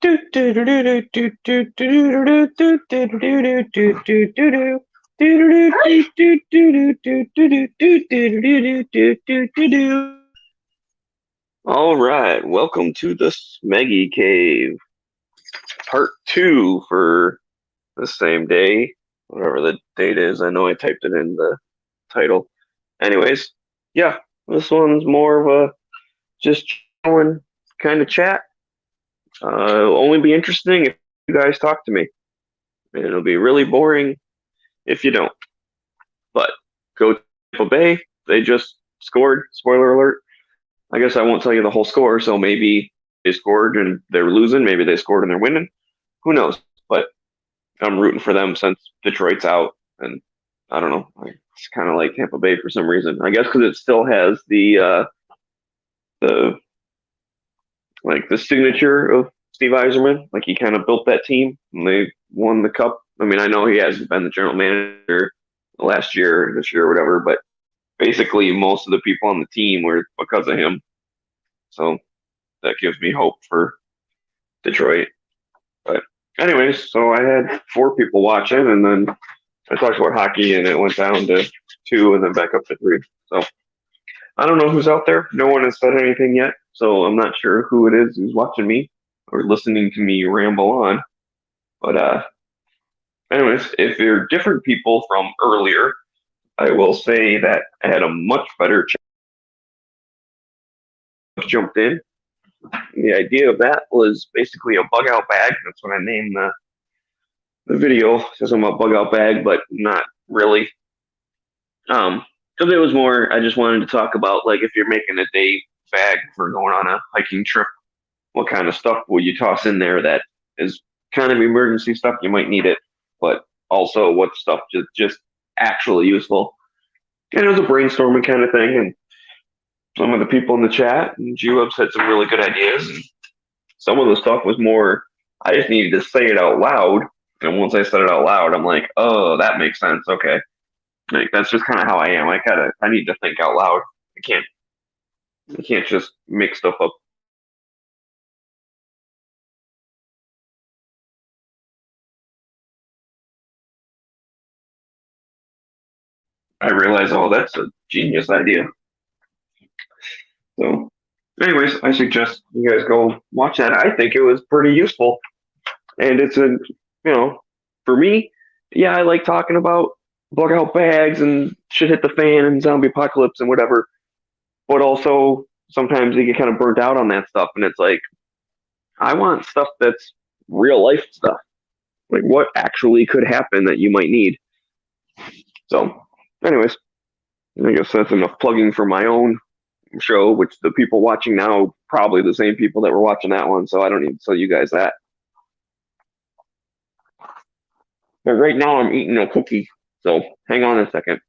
All right, welcome to the Smeggie Cave, part two for the same day, whatever the date is. I know I typed it in the title. Anyways, yeah, this one's more of a just chilling kind of chat. It'll only be interesting if you guys talk to me, and it'll be really boring if you don't. But go Tampa Bay. They just scored. Spoiler alert. I guess I won't tell you the whole score, so maybe they scored and they're losing. Maybe they scored and they're winning. Who knows? But I'm rooting for them since Detroit's out, and I don't know. It's kind of like Tampa Bay for some reason. I guess because it still has the the signature of Steve Yzerman. Like he kind of built that team, and they won the cup. I mean, I know he hasn't been the general manager last year, this year, whatever, but basically most of the people on the team were because of him. So that gives me hope for Detroit. But anyways, so I had four people watching, and then I talked about hockey, and it went down to two, and then back up to three. So I don't know who's out there. No one has said anything yet, so I'm not sure who it is who's watching me or listening to me ramble on. But anyways, if you're different people from earlier, I will say that I had a much better chance. Jumped in. The idea of that was basically a bug out bag. That's what I named the video. It says I'm a bug out bag, but not really. Because it was more, I just wanted to talk about like if you're making a day bag for going on a hiking trip, what kind of stuff will you toss in there that is kind of emergency stuff, you might need it, but also what stuff just actually useful. And it was a brainstorming kind of thing, and some of the people in the chat and G-Webs had some really good ideas, and some of the stuff was more, I just needed to say it out loud, and once I said it out loud, I'm like, oh, that makes sense, okay. Like that's just kind of how I am. I need to think out loud. I can't just make stuff up. I realize, oh, that's a genius idea. So, anyways, I suggest you guys go watch that. I think it was pretty useful, and it's for me, yeah, I like talking about bug out bags and shit hit the fan and zombie apocalypse and whatever. But also sometimes you get kind of burnt out on that stuff, and it's like I want stuff that's real life stuff, like what actually could happen that you might need. So, anyways, I guess that's enough plugging for my own show, which the people watching now probably the same people that were watching that one, so I don't need to tell you guys that. But right now I'm eating a cookie, so hang on a second.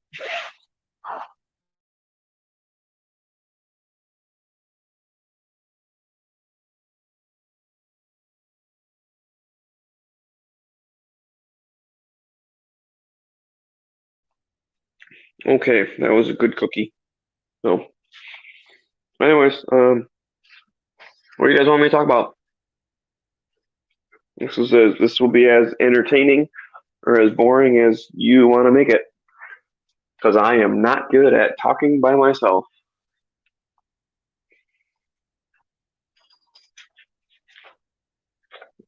Okay, that was a good cookie. So, anyways, what do you guys want me to talk about? This will be as entertaining or as boring as you want to make it, because I am not good at talking by myself.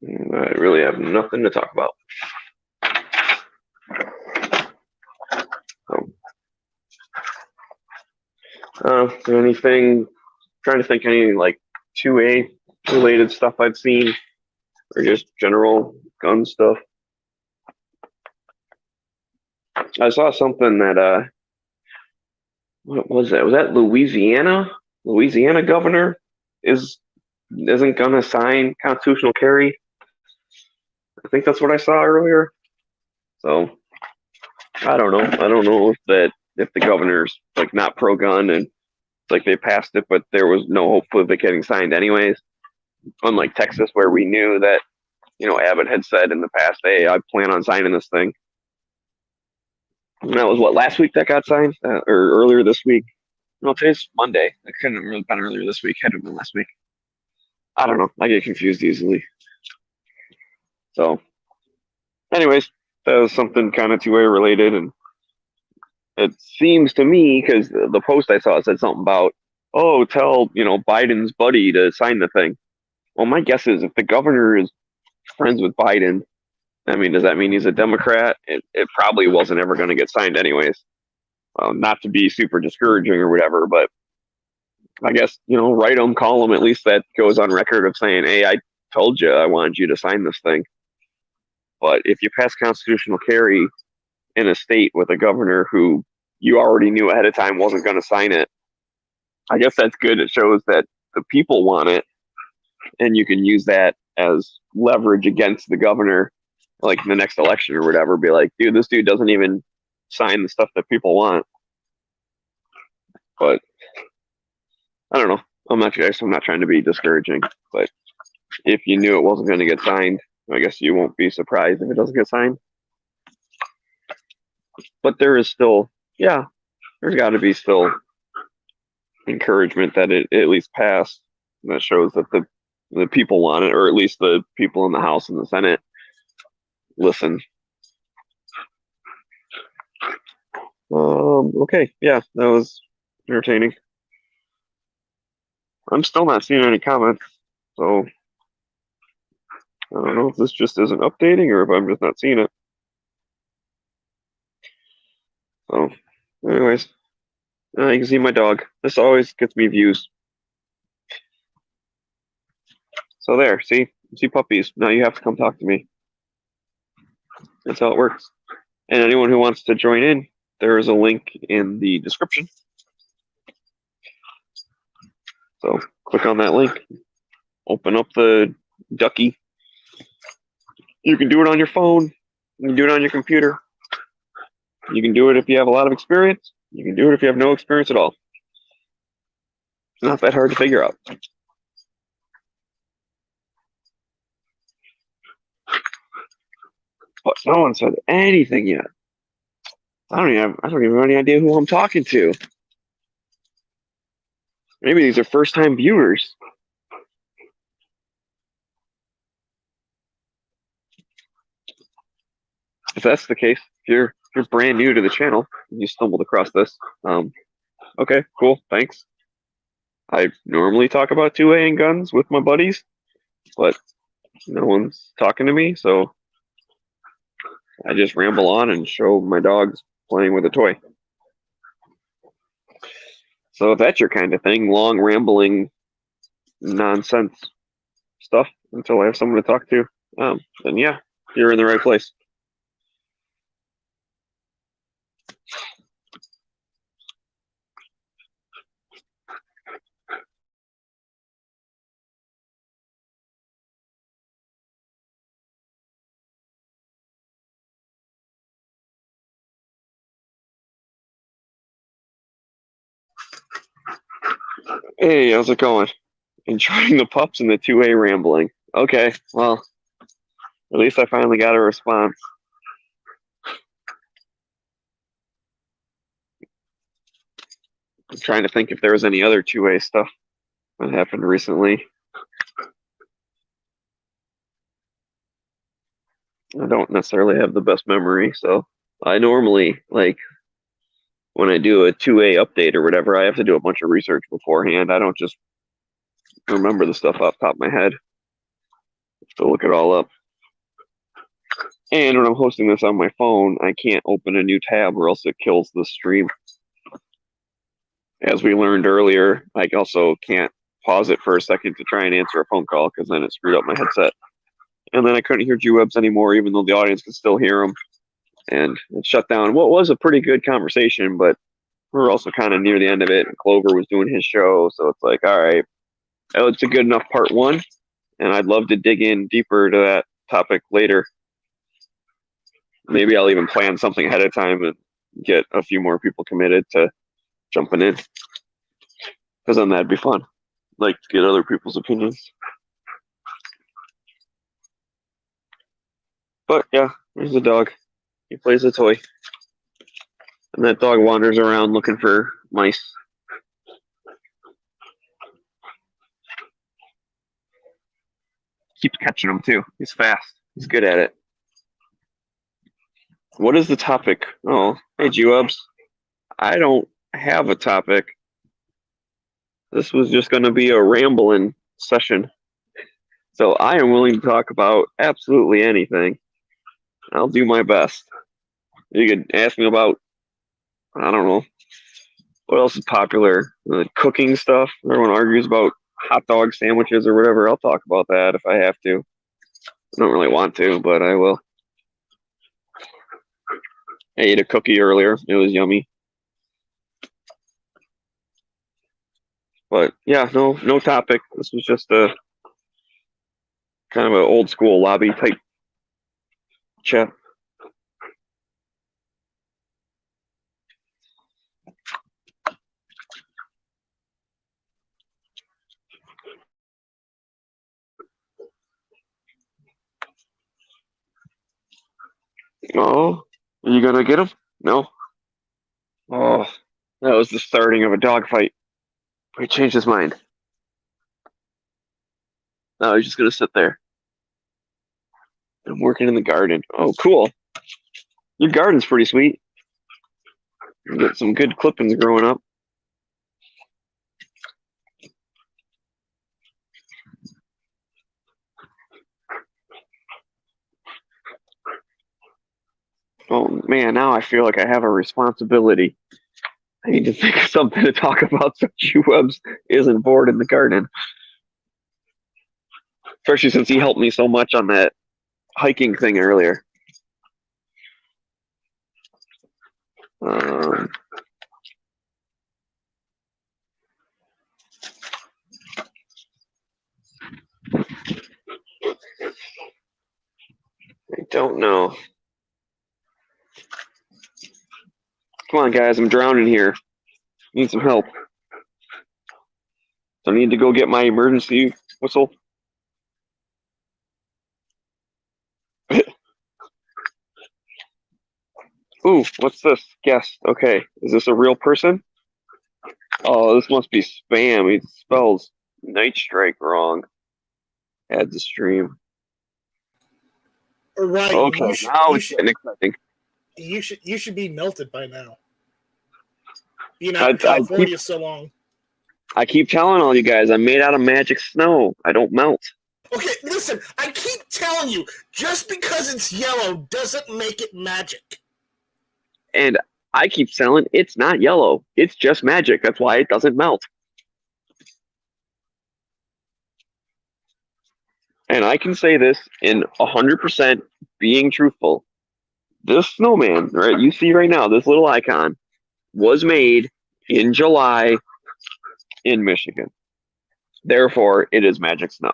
I really have nothing to talk about. Anything? Trying to think any like 2A related stuff I've seen, or just general gun stuff. I saw something that what was that? Was that Louisiana? Louisiana governor isn't gonna sign constitutional carry. I think that's what I saw earlier. So I don't know. I don't know if the governor's like not pro gun and like they passed it, but there was no hope of it getting signed anyways. Unlike Texas, where we knew that Abbott had said in the past, "Hey, I plan on signing this thing." And that was what last week that got signed, or earlier this week. No, today's Monday. It couldn't have really been earlier this week. Had to have been last week. I don't know. I get confused easily. So, anyways, that was something kind of two-way related, and it seems to me because the post I saw said something about, oh, tell Biden's buddy to sign the thing. Well, my guess is if the governor is friends with Biden, I mean, does that mean he's a Democrat? It probably wasn't ever going to get signed anyways. Not to be super discouraging or whatever, but I guess, write them, call them. At least that goes on record of saying, hey, I told you I wanted you to sign this thing. But if you pass constitutional carry in a state with a governor who you already knew ahead of time wasn't going to sign it, I guess that's good. It shows that the people want it, and you can use that as leverage against the governor, like in the next election or whatever. Be like, dude, this dude doesn't even sign the stuff that people want. But I don't know. I'm not trying to be discouraging, but if you knew it wasn't going to get signed, I guess you won't be surprised if it doesn't get signed. But there is still, there's got to be still encouragement that it at least passed. And that shows that the people want it, or at least the people in the House and the Senate listen. Okay, yeah, that was entertaining. I'm still not seeing any comments, so I don't know if this just isn't updating or if I'm just not seeing it. So, anyways, you can see my dog. This always gets me views. So there, see puppies. Now you have to come talk to me. That's how it works. And anyone who wants to join in, there is a link in the description. So click on that link, open up the ducky. You can do it on your phone. You can do it on your computer. You can do it if you have a lot of experience. You can do it if you have no experience at all. It's not that hard to figure out. But no one said anything yet. I don't even have any idea who I'm talking to. Maybe these are first-time viewers. If that's the case, if you're brand new to the channel and you stumbled across this, okay, cool, thanks. I normally talk about 2A and guns with my buddies, but no one's talking to me, so I just ramble on and show my dogs playing with a toy. So if that's your kind of thing, long rambling nonsense stuff until I have someone to talk to, then yeah, you're in the right place. Hey, how's it going? Enjoying the pups and the 2A rambling. Okay, well, at least I finally got a response. I'm trying to think if there was any other 2A stuff that happened recently. I don't necessarily have the best memory, so I normally, like, when I do a 2A update or whatever, I have to do a bunch of research beforehand. I don't just remember the stuff off the top of my head. I have to look it all up. And when I'm hosting this on my phone, I can't open a new tab or else it kills the stream. As we learned earlier, I also can't pause it for a second to try and answer a phone call because then it screwed up my headset. And then I couldn't hear G-Webs anymore, even though the audience could still hear them. And it shut down what was a pretty good conversation, but we were also kind of near the end of it, and Clover was doing his show, so it's like, all right, it's a good enough part one, and I'd love to dig in deeper to that topic later. Maybe I'll even plan something ahead of time and get a few more people committed to jumping in, because then that'd be fun. Like to get other people's opinions. But yeah, there's the dog. He plays a toy. And that dog wanders around looking for mice. Keeps catching them too. He's fast. He's good at it. What is the topic? Oh, hey, G-Webs. I don't have a topic. This was just going to be a rambling session. So I am willing to talk about absolutely anything. I'll do my best. You could ask me about, I don't know, what else is popular? Cooking stuff. Everyone argues about hot dog sandwiches or whatever. I'll talk about that if I have to. I don't really want to, but I will. I ate a cookie earlier. It was yummy. But yeah, no topic. This was just a kind of an old school lobby type chat. Oh, are you gonna get him? No. Oh, that was the starting of a dogfight. He changed his mind. No, he's just gonna sit there. I'm working in the garden. Oh, cool. Your garden's pretty sweet. You get some good clippings growing up. Oh man, now I feel like I have a responsibility. I need to think of something to talk about so G-Webs isn't bored in the garden. Especially since he helped me so much on that hiking thing earlier. I don't know. Come on, guys, I'm drowning here. Need some help. So I need to go get my emergency whistle. Ooh, what's this? Guest. Okay, is this a real person? Oh, this must be spam. He spells Night Strike wrong. Add the stream. Right. Okay, now it's getting exciting. You should be melted by now. Being out in California so long. I keep telling all you guys, I'm made out of magic snow. I don't melt. Okay, listen, I keep telling you, just because it's yellow doesn't make it magic. And I keep telling it's not yellow. It's just magic. That's why it doesn't melt. And I can say this in 100% being truthful. This snowman, right, you see right now, this little icon, was made in July in Michigan. Therefore, it is magic snow.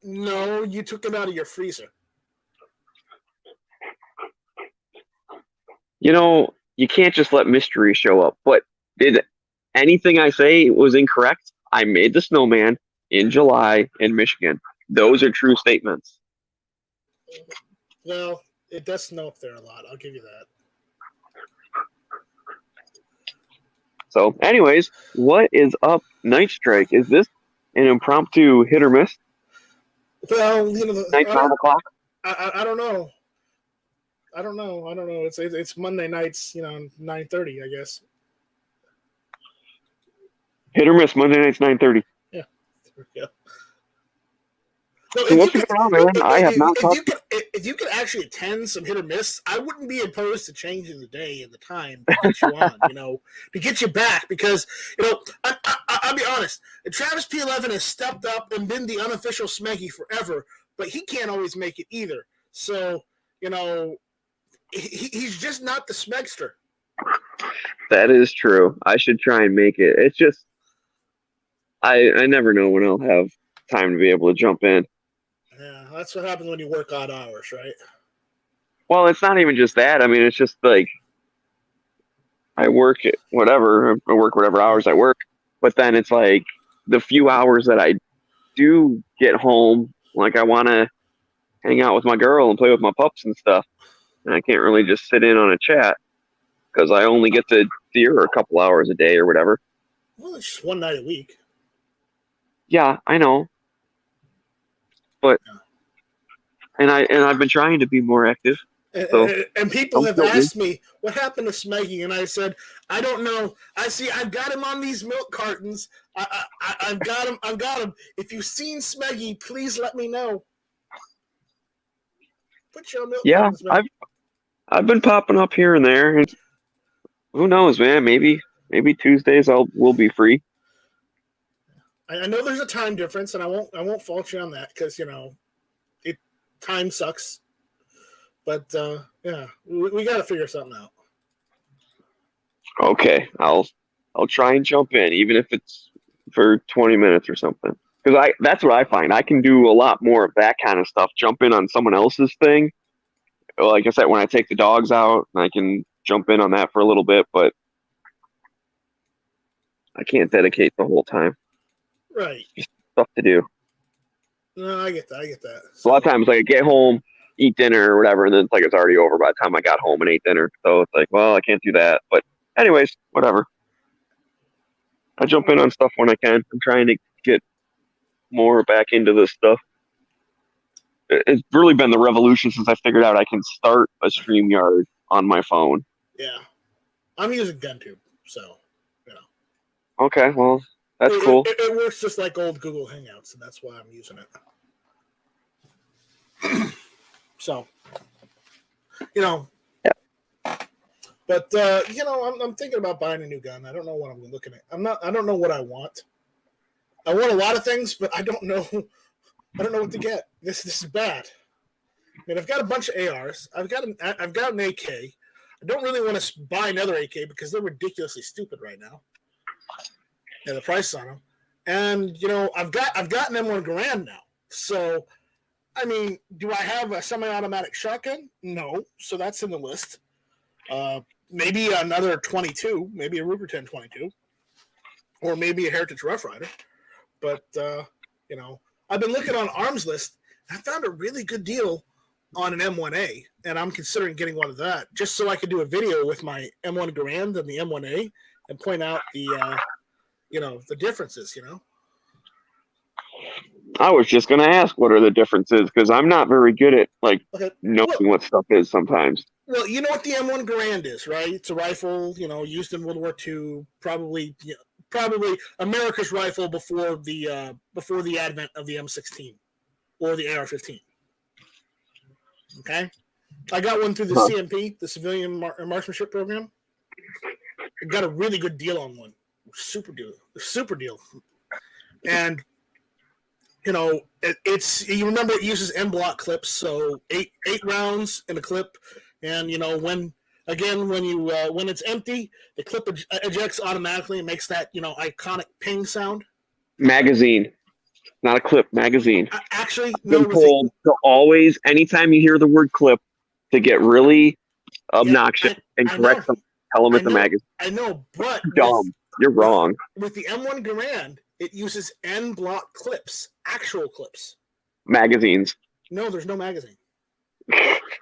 No, you took it out of your freezer. You know, you can't just let mystery show up. But did anything I say was incorrect? I made the snowman in July in Michigan. Those are true statements. Well, it does snow up there a lot. I'll give you that. So, anyways, what is up, Night Strike? Is this an impromptu hit or miss? Well, you know, Night 9 o'clock? I don't know. I don't know. It's Monday nights, 9:30, I guess. Hit or miss, Monday nights, 9:30. Yeah. There we go. So what's going on, man? I have not talked. If you could actually attend some hit or miss, I wouldn't be opposed to changing the day and the time to get you on, to get you back. Because, I'll be honest, Travis P11 has stepped up and been the unofficial Smeggie forever, but he can't always make it either. So, he's just not the Smegster. That is true. I should try and make it. It's just, I never know when I'll have time to be able to jump in. Yeah, that's what happens when you work odd hours, right? Well, it's not even just that. I mean, it's just like I work whatever hours I work, but then it's like the few hours that I do get home, like I want to hang out with my girl and play with my pups and stuff. And I can't really just sit in on a chat because I only get to see her a couple hours a day or whatever. Well, it's just one night a week. Yeah, I know. But and I've been trying to be more active. So And people have asked me what happened to Smeggie, and I said I don't know. I've got him on these milk cartons. I've got him. I've got him. If you've seen Smeggie, please let me know. Put your milk cartons, man. I've been popping up here and there. And who knows, man? Maybe Tuesdays we'll be free. I know there's a time difference, and I won't fault you on that because time sucks. But yeah, we got to figure something out. Okay, I'll try and jump in, even if it's for 20 minutes or something. Because that's what I find. I can do a lot more of that kind of stuff. Jump in on someone else's thing. Like I said, when I take the dogs out, I can jump in on that for a little bit, but I can't dedicate the whole time. Right. Just stuff to do. No, I get that. So, a lot of times, like I get home, eat dinner or whatever, and then it's like it's already over by the time I got home and ate dinner. So it's like, well, I can't do that. But anyways, whatever. I jump in on stuff when I can. I'm trying to get more back into this stuff. It's really been the revolution since I figured out I can start a StreamYard on my phone. Yeah. I'm using GunTube, so, Okay, well, that's cool. It works just like old Google Hangouts, and that's why I'm using it. So, Yeah. But I'm thinking about buying a new gun. I don't know what I'm looking at. I don't know what I want. I want a lot of things, but I don't know. I don't know what to get. This is bad. I mean, I've got a bunch of ARs. I've got an AK. I don't really want to buy another AK because they're ridiculously stupid right now. And the price on them. And I've got an M1 Garand now. So, I mean, do I have a semi-automatic shotgun? No. So that's in the list. Maybe another 22, maybe a Ruger 1022, or maybe a Heritage Rough Rider. But I've been looking on Arms List. I found a really good deal on an M1A, and I'm considering getting one of that just so I can do a video with my M1 Garand and the M1A and point out the differences. I was just going to ask what are the differences because I'm not very good at knowing what stuff is sometimes. Well, you know what the M1 Garand is, right? It's a rifle, used in World War II, probably America's rifle before the advent of the M16 or the AR-15. Okay, I got one through the CMP, the Civilian Marksmanship Program. I got a really good deal on one, super deal, and it's you remember it uses M-block clips, so eight rounds in a clip, and when it's empty, the clip ejects automatically and makes that iconic ping sound. Magazine, not a clip. Magazine. Actually, I've been told to always, anytime you hear the word clip, to get really obnoxious and correct them. Tell them it's a magazine. I know, but dumb. You're wrong. With the M1 Garand, it uses N-block clips, actual clips. Magazines. No, there's no magazine.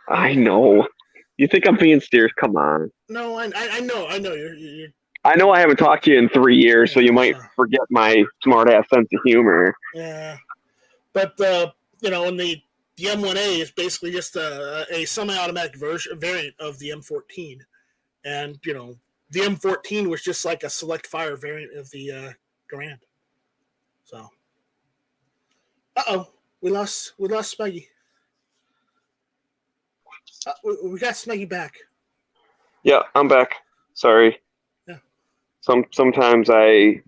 I know. You think I'm being serious? Come on. No, I know. You're... I know I haven't talked to you in 3 years, so you might forget my smart-ass sense of humor. Yeah. But, and the M1A is basically just a semi-automatic variant of the M14. And, the M14 was just like a select fire variant of the Garand. So. We lost Smeggie. We got Smeggie back. Yeah, I'm back. Sorry. Yeah. Sometimes I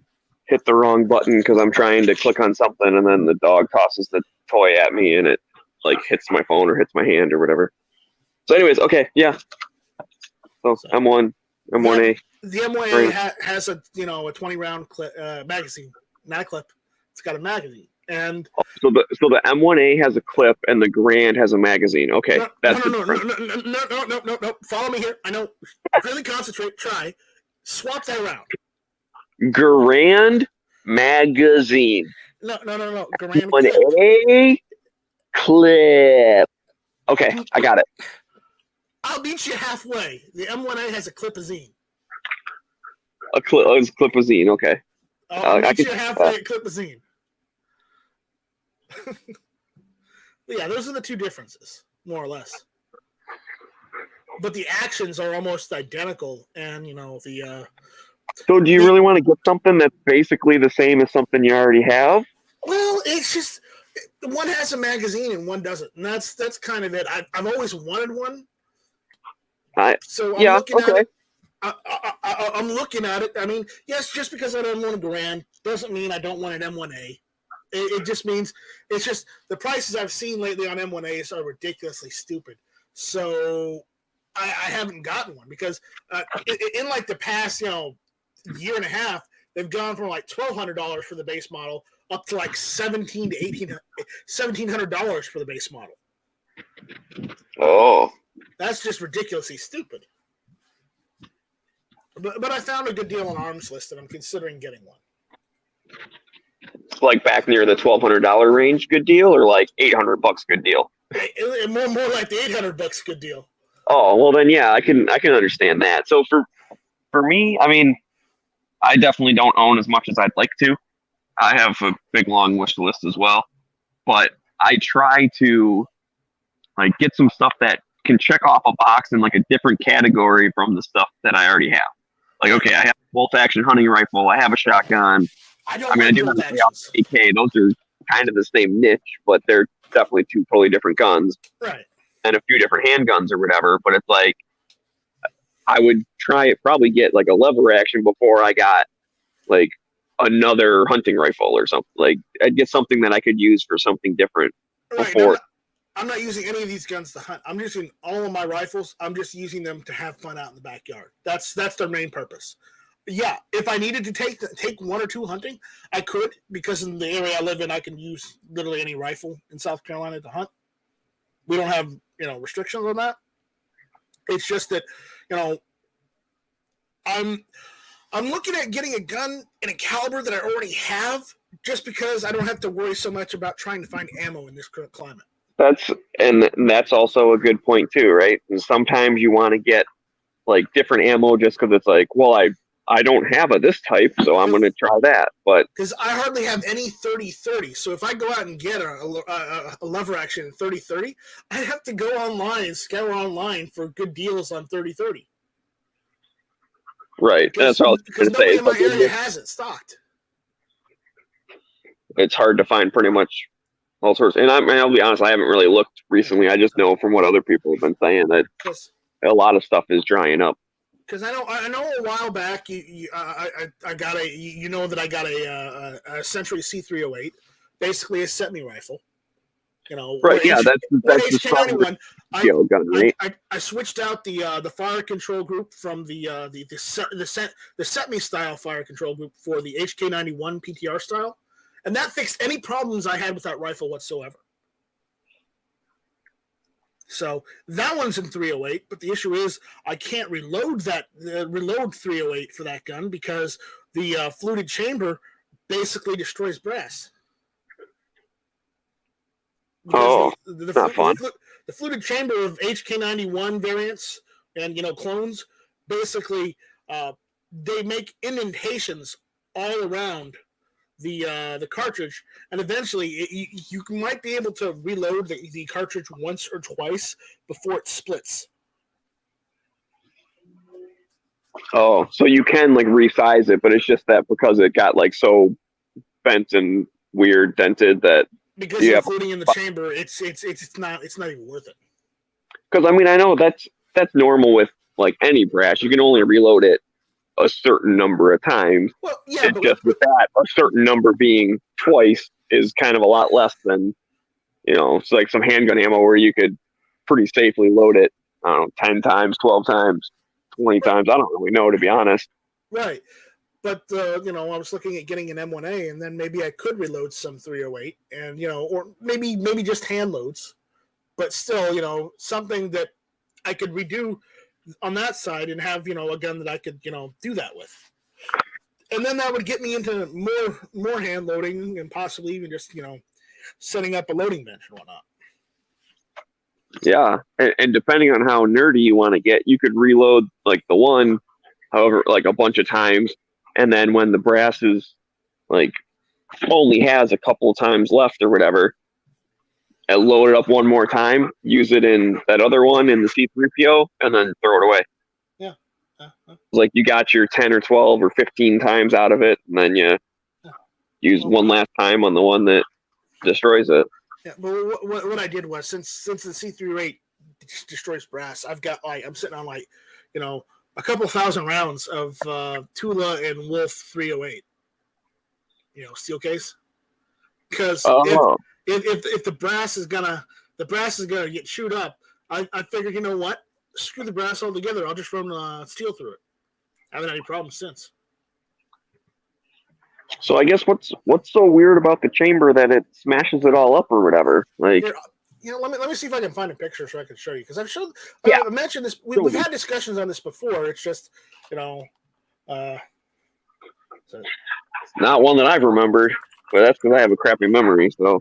hit the wrong button because I'm trying to click on something, and then the dog tosses the toy at me, and it hits my phone or hits my hand or whatever. So, anyways, okay, yeah. So M1, M1A. The M1A has a 20-round magazine, not a clip. It's got a magazine. And so the M1A has a clip and the Garand has a magazine. Okay, no. Follow me here. I know. Really concentrate. Try. Swap that around. Garand magazine. No. Garand M1A clip. Okay, I got it. I'll meet you halfway. The M1A has a clipazine. It's clipazine. Okay. I'll meet you halfway at clipazine. Yeah, those are the two differences, more or less. But the actions are almost identical, and So do you really want to get something that's basically the same as something you already have? well, it's just one has a magazine and one doesn't, and that's kind of it. I've always wanted one, so I'm Yeah, looking at okay. it. I'm looking at it. I mean, yes, just because I don't want a Grand doesn't mean I don't want an M1A. It just means it's just the prices I've seen lately on M1As are ridiculously stupid. So I haven't gotten one because in like the past year and a half, they've gone from like $1,200 for the base model up to like $1,700 for the base model. Oh, That's just ridiculously stupid. But I found a good deal on Arms List, and I'm considering getting one. it's like back near the $1,200 range, good deal, or like $800 good deal? More like the $800 good deal. Oh, well then, yeah, I can understand that. So for me, I mean, I definitely don't own as much as I'd like to. I have a big long wish list as well, but I try to like get some stuff that can check off a box in like a different category from the stuff that I already have. Like, okay, I have a bolt action hunting rifle, I have a shotgun. I don't I like do have bolt a actions. AK. Those are kind of the same niche, but they're definitely two totally different guns. Right. And a few different handguns or whatever. But it's like I would probably get like a lever action before I got like another hunting rifle or something. Like I'd get something that I could use for something different Right. before. I'm not using any of these guns to hunt. I'm using all of my rifles. I'm just using them to have fun out in the backyard. That's their main purpose. Yeah, if I needed to take one or two hunting, I could, because in the area I live in, I can use literally any rifle in South Carolina to hunt. We don't have restrictions on that. It's just that I'm looking at getting a gun in a caliber that I already have, just because I don't have to worry so much about trying to find ammo in this current climate. That's also a good point too, right? And sometimes you want to get like different ammo just because it's like, well, I don't have this type, so I'm going to try that. But because I hardly have any 30-30, so if I go out and get a lever action in 30-30, I have to go online and scour online for good deals on 30-30. Right, that's all I was because going to say. Nobody in my area has it stocked. It's hard to find pretty much all sorts. And I'll be honest, I haven't really looked recently. I just know from what other people have been saying that a lot of stuff is drying up. Because I know a while back I got I got a Century C308, basically a semi rifle. Right? Yeah, that's the HK91. gun, right? I switched out the fire control group from the semi style fire control group for the HK91 PTR style, and that fixed any problems I had with that rifle whatsoever. So that one's in 308, but the issue is I can't reload 308 for that gun because the fluted chamber basically destroys brass. Because not fun. The fluted chamber of HK91 variants and clones basically they make indentations all around the cartridge, and eventually you might be able to reload the cartridge once or twice before it splits. Oh, so you can like resize it, but it's just that because it got like so bent and weird dented that because you're fluting in the chamber, it's not even worth it. Because I mean, I know that's normal with like any brass. You can only reload it a certain number of times. Well, yeah, it's just with that, a certain number being twice is kind of a lot less than, it's like some handgun ammo where you could pretty safely load it, I don't know, 10 times, 12 times, 20 times. I don't really know, to be honest. Right. But, I was looking at getting an M1A, and then maybe I could reload some 308 and, or maybe just hand loads, but still, something that I could redo on that side and have a gun that I could do that with, and then that would get me into more hand loading and possibly even just setting up a loading bench and whatnot. Yeah, and depending on how nerdy you want to get, you could reload like the one, however, like a bunch of times, and then when the brass is like only has a couple of times left or whatever, and load it up one more time, use it in that other one in the C3PO, and then throw it away. Yeah. Like you got your 10 or 12 or 15 times out of it, and then you use one last time on the one that destroys it. Yeah, but what I did was since the C308 destroys brass, I'm sitting on a couple thousand rounds of Tula and Wolf 308, steel case, because if the brass is gonna get chewed up, I figured, you know what, screw the brass altogether. I'll just run steel through it. I haven't had any problems since. So I guess what's so weird about the chamber that it smashes it all up or whatever? Like, here, let me see if I can find a picture so I can show you, because yeah, I mentioned this. We've had discussions on this before. It's just so. Not one that I've remembered, but that's because I have a crappy memory. So,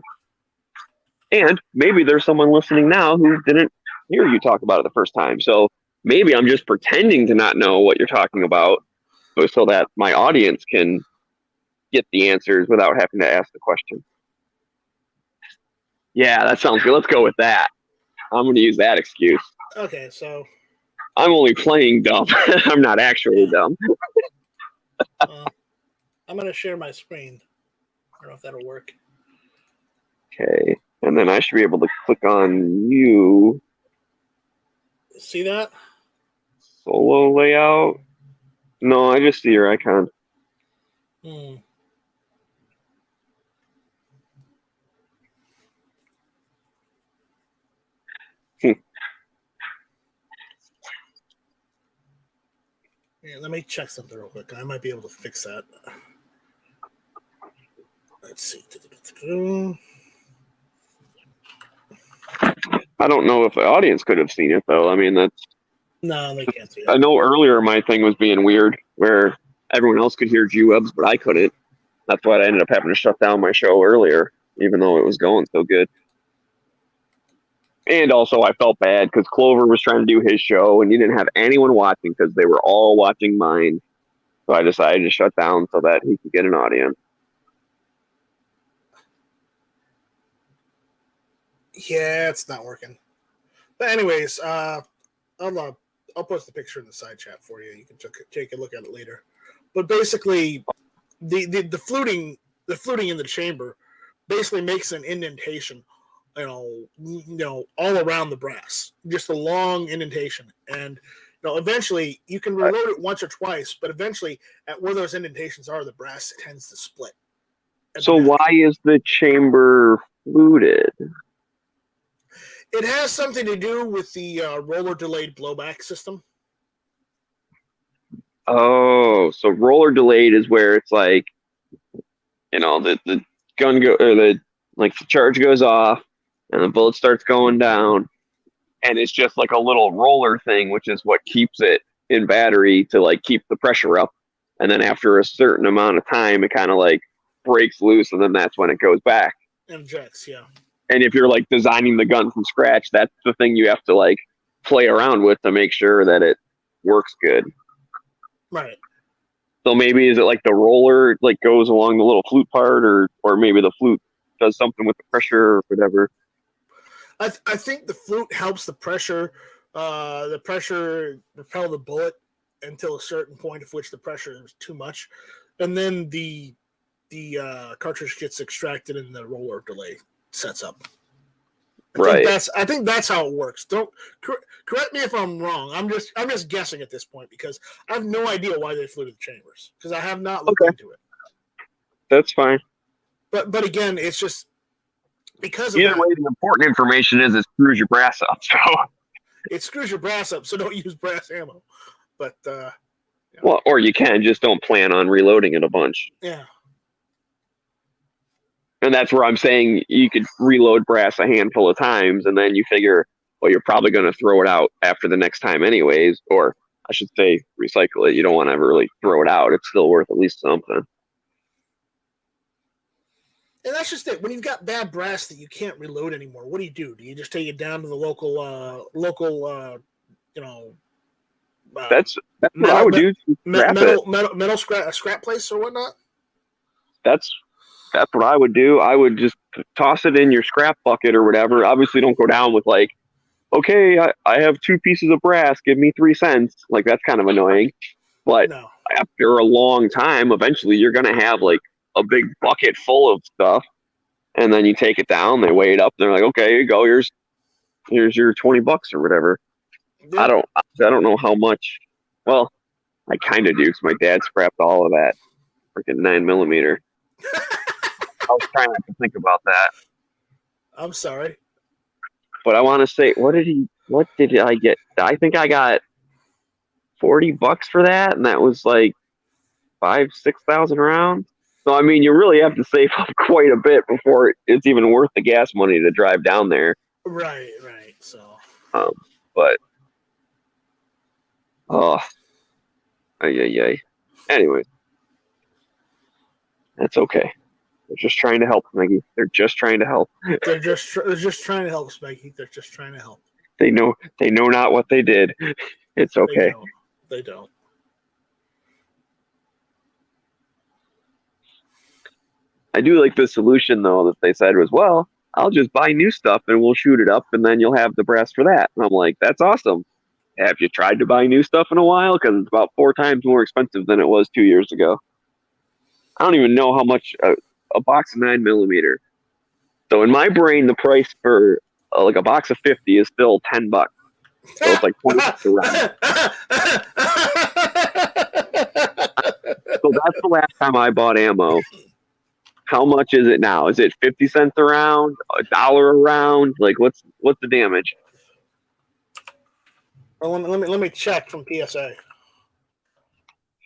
and maybe there's someone listening now who didn't hear you talk about it the first time. So maybe I'm just pretending to not know what you're talking about, so that my audience can get the answers without having to ask the question. Yeah, that sounds good. Let's go with that. I'm going to use that excuse. Okay, so I'm only playing dumb. I'm not actually dumb. I'm going to share my screen. I don't know if that'll work. Okay, and then I should be able to click on you. See that? Solo layout? No, I just see your icon. Yeah, let me check something real quick. I might be able to fix that. Let's see. I don't know if the audience could have seen it, though. I mean, no, they can't see it. I know earlier my thing was being weird, where everyone else could hear G-Webs, but I couldn't. That's why I ended up having to shut down my show earlier, even though it was going so good. And also, I felt bad because Clover was trying to do his show, and he didn't have anyone watching because they were all watching mine. So I decided to shut down so that he could get an audience. Yeah, it's not working. But anyways, I'll post the picture in the side chat for you. You can take a look at it later. But basically, the fluting in the chamber basically makes an indentation, all around the brass, just a long indentation, and eventually you can reload it once or twice, but eventually at where those indentations are, the brass tends to split. So why is the chamber fluted? It has something to do with the roller delayed blowback system. Oh, so roller delayed is where it's like, the gun or the charge goes off and the bullet starts going down, and it's just like a little roller thing, which is what keeps it in battery to keep the pressure up. And then after a certain amount of time, it kind of breaks loose, and then that's when it goes back. Injects, yeah. And if you're designing the gun from scratch, that's the thing you have to play around with to make sure that it works good. Right. So maybe is it the roller goes along the little flute part, or maybe the flute does something with the pressure or whatever. I think the flute helps the pressure repel the bullet until a certain point of which the pressure is too much, and then the cartridge gets extracted and the roller delay sets up. I think that's how it works. Don't correct me if I'm wrong. I'm just guessing at this point because I have no idea why they fluted the chambers because I have not looked into it. That's fine. But again, it's just because of either way, the important information is it screws your brass up. So it screws your brass up, so don't use brass ammo. But well, or you can just don't plan on reloading it a bunch. Yeah. And that's where I'm saying you could reload brass a handful of times, and then you figure, well, you're probably going to throw it out after the next time anyways, or I should say recycle it. You don't want to really throw it out. It's still worth at least something. And that's just it. When you've got bad brass that you can't reload anymore, what do you do? Do you just take it down to the local that's what I would do. Metal scrap place or whatnot? That's what I would do. I would just toss it in your scrap bucket or whatever. Obviously, don't go down with like, okay, I have 2 pieces of brass, give me 3 cents. Like that's kind of annoying. But No. after a long time, eventually you're gonna have like a big bucket full of stuff, and then you take it down. They weigh it up. And they're like, okay, here you go. Here's your $20 or whatever. Yep. I don't know how much. Well, I kind of do because my dad scrapped all of that freaking 9mm. I was trying not to think about that, I'm sorry. but I want to say, what did I get? I think I got $40 for that, and that was like 5,000-6,000 rounds. So I mean, you really have to save up quite a bit before it's even worth the gas money to drive down there. Right. So. But oh, ay. Anyways, that's okay. They're just trying to help, Maggie. They're just trying to help. They're just trying to help, Smeggie. They're just trying to help. They know not what they did. It's okay. They don't. I do like the solution though that they said was, well, I'll just buy new stuff and we'll shoot it up and then you'll have the brass for that. And I'm like, that's awesome. Have you tried to buy new stuff in a while? Because it's about 4 times more expensive than it was 2 years ago. I don't even know how much a box of 9mm. So in my brain, the price for like a box of 50 is still $10. So it's like 20 bucks a round. So that's the last time I bought ammo. How much is it now? Is it 50 cents a round? $1 a round? Like what's the damage? Well, let me check from PSA.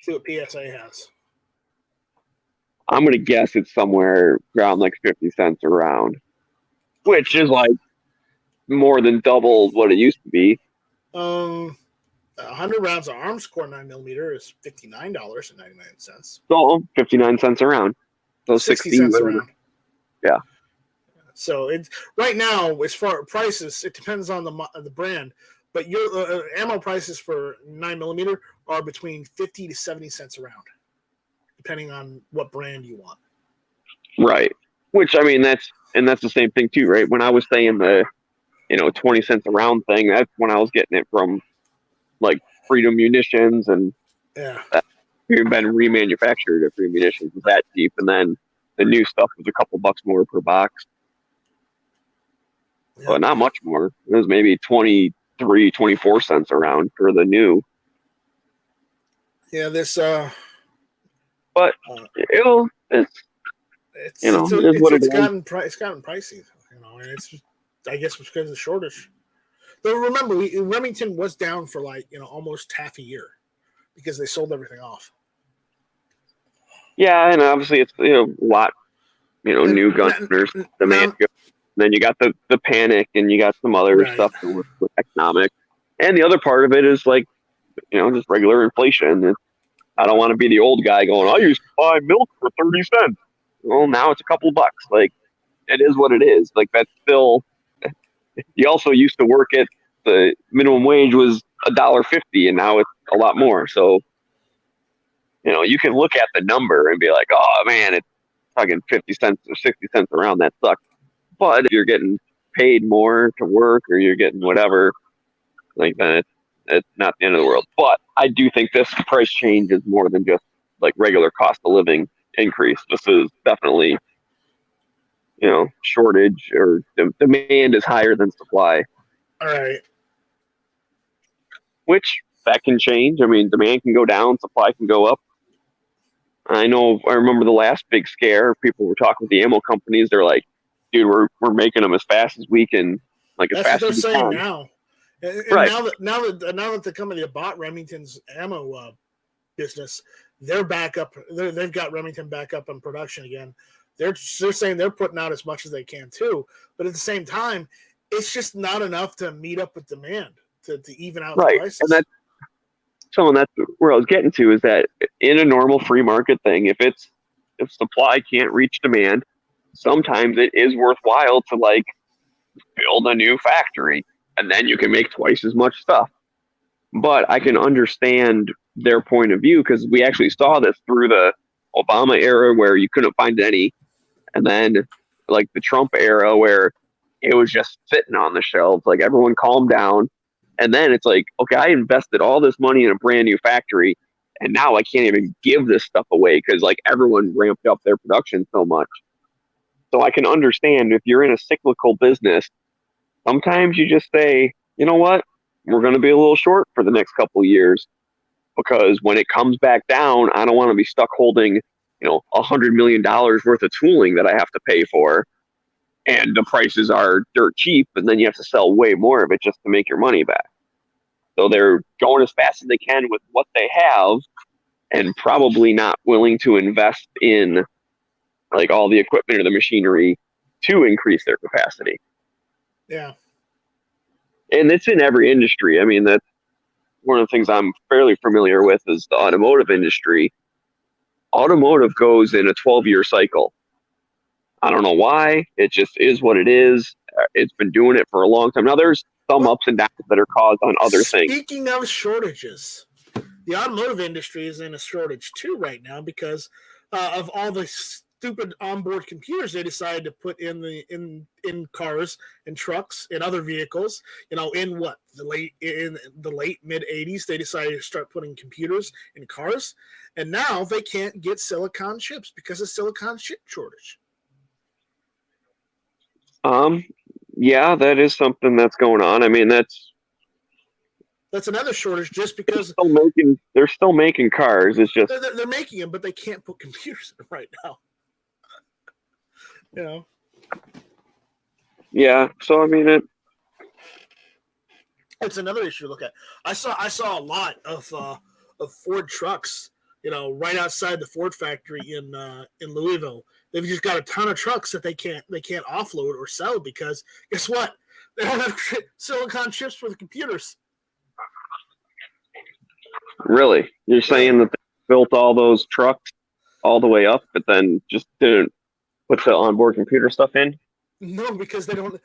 See what PSA has. I'm gonna guess it's somewhere around like 50 cents a round, which is like more than double what it used to be. 100 rounds of arms core 9mm is $59.99. So 59 cents a round. So 60 cents a round. Yeah. So it's right now as far as prices, it depends on the brand, but your ammo prices for 9mm are between 50 to 70 cents a round, depending on what brand you want. Right. Which I mean that's the same thing too, right? When I was saying the 20 cents a round thing, that's when I was getting it from like Freedom Munitions and been remanufactured at Freedom Munitions was that cheap, and then the new stuff was a couple bucks more per box. Yep. But not much more. It was maybe 23, 24 cents a round for the new. Yeah, this but it's gotten pricey, and it's I guess because of the shortage. Though remember, Remington was down for almost half a year because they sold everything off. Yeah, and obviously it's a lot, new gun owners demand. Then you got the panic, and you got some other stuff with economic, and the other part of it is like, just regular inflation. I don't want to be the old guy going, I used to buy milk for 30 cents. Well, now it's a couple bucks. Like, it is what it is. Like, that's still. You also used to work at the minimum wage was $1.50, and now it's a lot more. So, you can look at the number and be like, oh man, it's fucking 50 cents or 60 cents around. That sucks. But if you're getting paid more to work or you're getting whatever, like then it's not the end of the world. But I do think this price change is more than just like regular cost of living increase. This is definitely, shortage or demand is higher than supply. All right. Which that can change. I mean, demand can go down, supply can go up. I remember the last big scare. People were talking with the ammo companies. They're like, dude, we're making them as fast as we can, like as fast as we can. That's what they're saying now. And now that the company that bought Remington's ammo business, they're back up. They've got Remington back up in production again. They're saying they're putting out as much as they can too, but at the same time, it's just not enough to meet up with demand to even out the prices. And that's where I was getting to, is that in a normal free market thing, if supply can't reach demand, sometimes it is worthwhile to like build a new factory and then you can make twice as much stuff. But I can understand their point of view because we actually saw this through the Obama era where you couldn't find any. And then like the Trump era where it was just sitting on the shelves. Like everyone calmed down. And then it's like, okay, I invested all this money in a brand new factory, and now I can't even give this stuff away because like everyone ramped up their production so much. So I can understand if you're in a cyclical business, sometimes you just say, you know what, we're going to be a little short for the next couple of years because when it comes back down, I don't want to be stuck holding, $100 million worth of tooling that I have to pay for, and the prices are dirt cheap, and then you have to sell way more of it just to make your money back. So they're going as fast as they can with what they have, and probably not willing to invest in like all the equipment or the machinery to increase their capacity. Yeah. And it's in every industry. I mean, that's one of the things I'm fairly familiar with is the automotive industry. Automotive goes in a 12-year cycle. I don't know why. It just is what it is. It's been doing it for a long time. Now, there's some ups and downs that are caused on other things. Speaking of shortages, the automotive industry is in a shortage too right now because of all the stupid onboard computers they decided to put in cars and trucks and other vehicles. In the late mid 80s, they decided to start putting computers in cars, and now they can't get silicon chips because of silicon chip shortage. Yeah, that is something that's going on. I mean, that's another shortage just because they're still making cars. It's just they're making them, but they can't put computers in them right now. Yeah. So I mean, it's another issue to look at. I saw a lot of Ford trucks, right outside the Ford factory in Louisville. They've just got a ton of trucks that they can't offload or sell because guess what? They don't have silicon chips for the computers. Really, you're saying that they built all those trucks all the way up, but then just didn't put the onboard computer stuff in? No, because they don't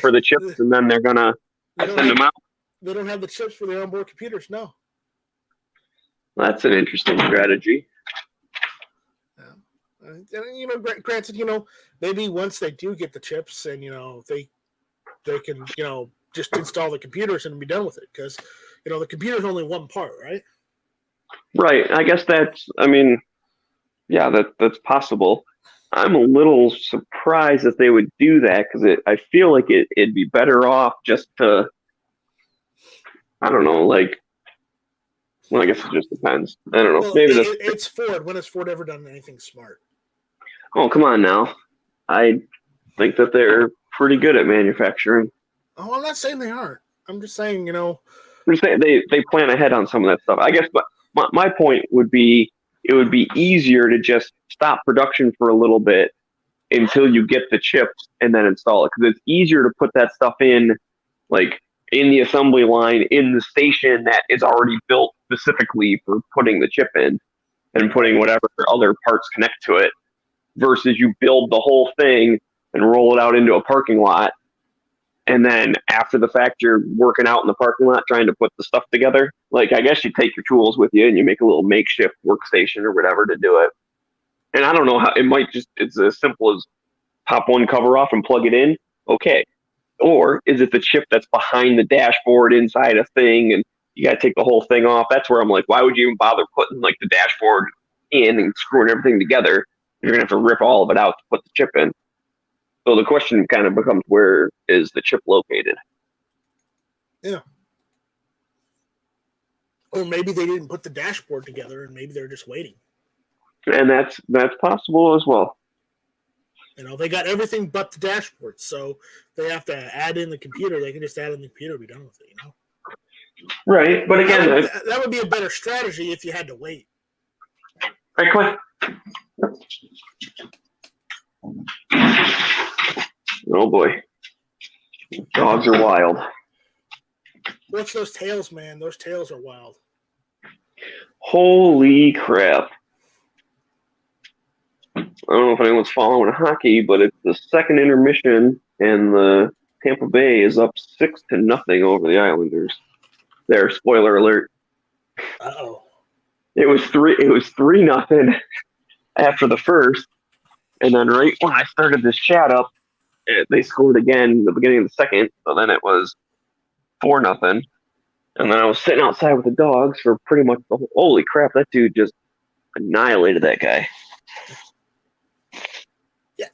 for the chips, and then they're gonna send them out. They don't have the chips for the onboard computers. No. That's an interesting strategy. Granted, maybe once they do get the chips and they can just install the computers and be done with it because the computer's only one part, right? Right. I guess that's possible. I'm a little surprised that they would do that because I feel like it'd be better off just to, I don't know, like, well, I guess it just depends. I don't know. Well, maybe it's Ford. When has Ford ever done anything smart? Oh, come on now. I think that they're pretty good at manufacturing. Oh, I'm not saying they aren't. I'm just saying, I'm just saying they plan ahead on some of that stuff. I guess, but my point would be it would be easier to just stop production for a little bit until you get the chips and then install it. Because it's easier to put that stuff in, like, in the assembly line in the station that is already built specifically for putting the chip in and putting whatever other parts connect to it, versus you build the whole thing and roll it out into a parking lot. And then after the fact, you're working out in the parking lot trying to put the stuff together. Like, I guess you take your tools with you and you make a little makeshift workstation or whatever to do it. And I don't know how it might it's as simple as pop one cover off and plug it in. Okay. Or is it the chip that's behind the dashboard inside a thing and you got to take the whole thing off? That's where I'm like, why would you even bother putting like the dashboard in and screwing everything together? You're going to have to rip all of it out to put the chip in. So the question kind of becomes, where is the chip located? Yeah. Or maybe they didn't put the dashboard together and maybe they're just waiting. And that's possible as well. They got everything but the dashboard, so they have to add in the computer. They can just add in the computer and be done with it, Right, but again, that would be a better strategy if you had to wait. Right, come on. Oh boy, dogs are wild. What's those tails, man? Those tails are wild. Holy crap. I don't know if anyone's following hockey, but it's the second intermission, and the Tampa Bay is up 6-0 over the Islanders. There, spoiler alert. Uh-oh. It was 3-0 after the first, And then right when I started this chat up, they scored again in the beginning of the second. So then it was 4-0. And then I was sitting outside with the dogs for pretty much the whole. Holy crap! That dude just annihilated that guy. Yeah,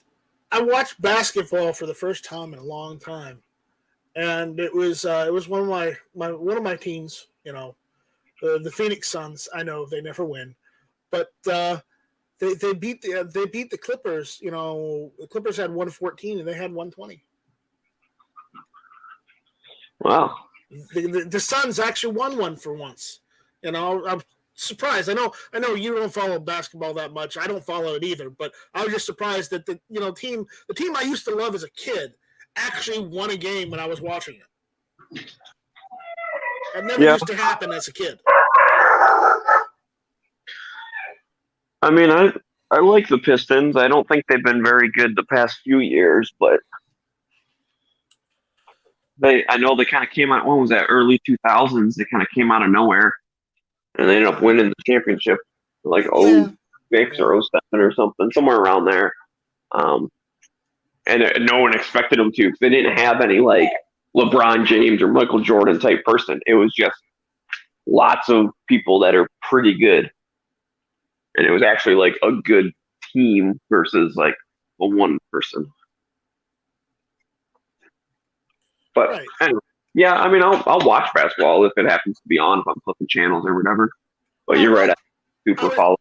I watched basketball for the first time in a long time, and it was one of my teams. The Phoenix Suns. I know they never win, but they beat the Clippers. The Clippers had 114 and they had 120. Wow. The Suns actually won one for once. I'm surprised. I know you don't follow basketball that much. I don't follow it either, but I was just surprised that the team I used to love as a kid actually won a game when I was watching it. That never used to happen as a kid. I mean, I like the Pistons. I don't think they've been very good the past few years, but I know they kind of came out. When was that? Early 2000s. They kind of came out of nowhere, and they ended up winning the championship, like 06 or 07 or something, somewhere around there. And no one expected them to because they didn't have any like LeBron James or Michael Jordan type person. It was just lots of people that are pretty good. And it was actually like a good team versus like a one person. But anyway, yeah, I mean, I'll watch basketball if it happens to be on, if I'm flipping channels or whatever. But you're right, I super follow.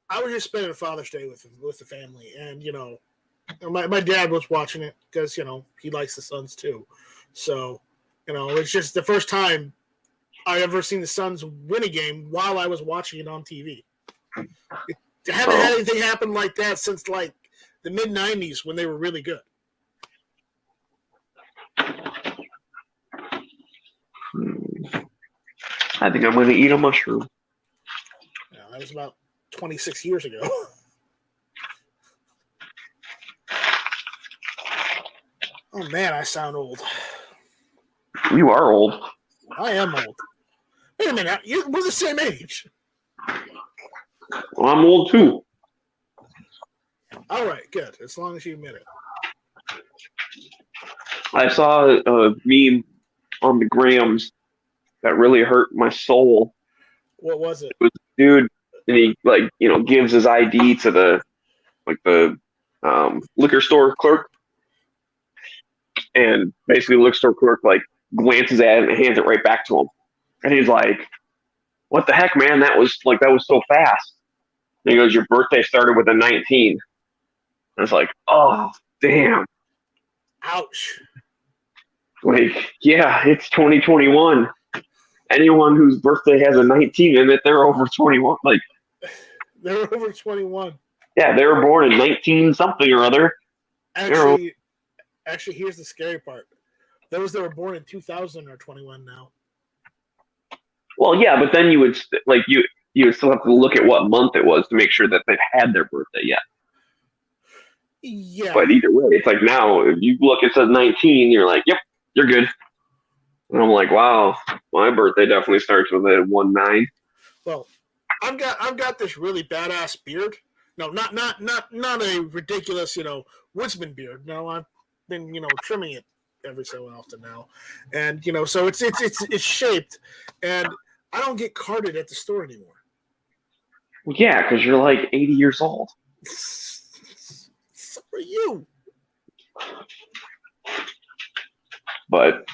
I was just spending Father's Day with the family, and my dad was watching it because he likes the Suns too. So it's just the first time I ever seen the Suns win a game while I was watching it on TV. I haven't had anything happen like that since like the mid '90s when they were really good. I think I'm going to eat a mushroom. Yeah, that was about 26 years ago. Oh man, I sound old. You are old. I am old. Wait a minute, we're the same age. Well, I'm old too. All right, good. As long as you admit it. I saw a meme on the grams that really hurt my soul. What was it? It was a dude, and he gives his ID to the liquor store clerk, and basically the liquor store clerk like glances at it and hands it right back to him, and he's like, "What the heck, man? That was so fast." And he goes, "Your birthday started with a 19." And it's like, oh, damn. Ouch. Like, yeah, it's 2021. Anyone whose birthday has a 19 in it, they're over 21. Like, they're over 21. Yeah, they were born in 19 something or other. Actually, here's the scary part. Those that were born in 2000 are 21 now. Well, yeah, but then you would still have to look at what month it was to make sure that they've had their birthday yet. Yeah. But either way, it's like now, if you look, it says 19, you're like, yep, you're good. And I'm like, wow, my birthday definitely starts with a 1-9. Well, I've got this really badass beard. No, not a ridiculous, woodsman beard. No, I've been, trimming it every so often now. And, so it's shaped, and I don't get carded at the store anymore. Well, yeah, because you're like 80 years old. So are you. But,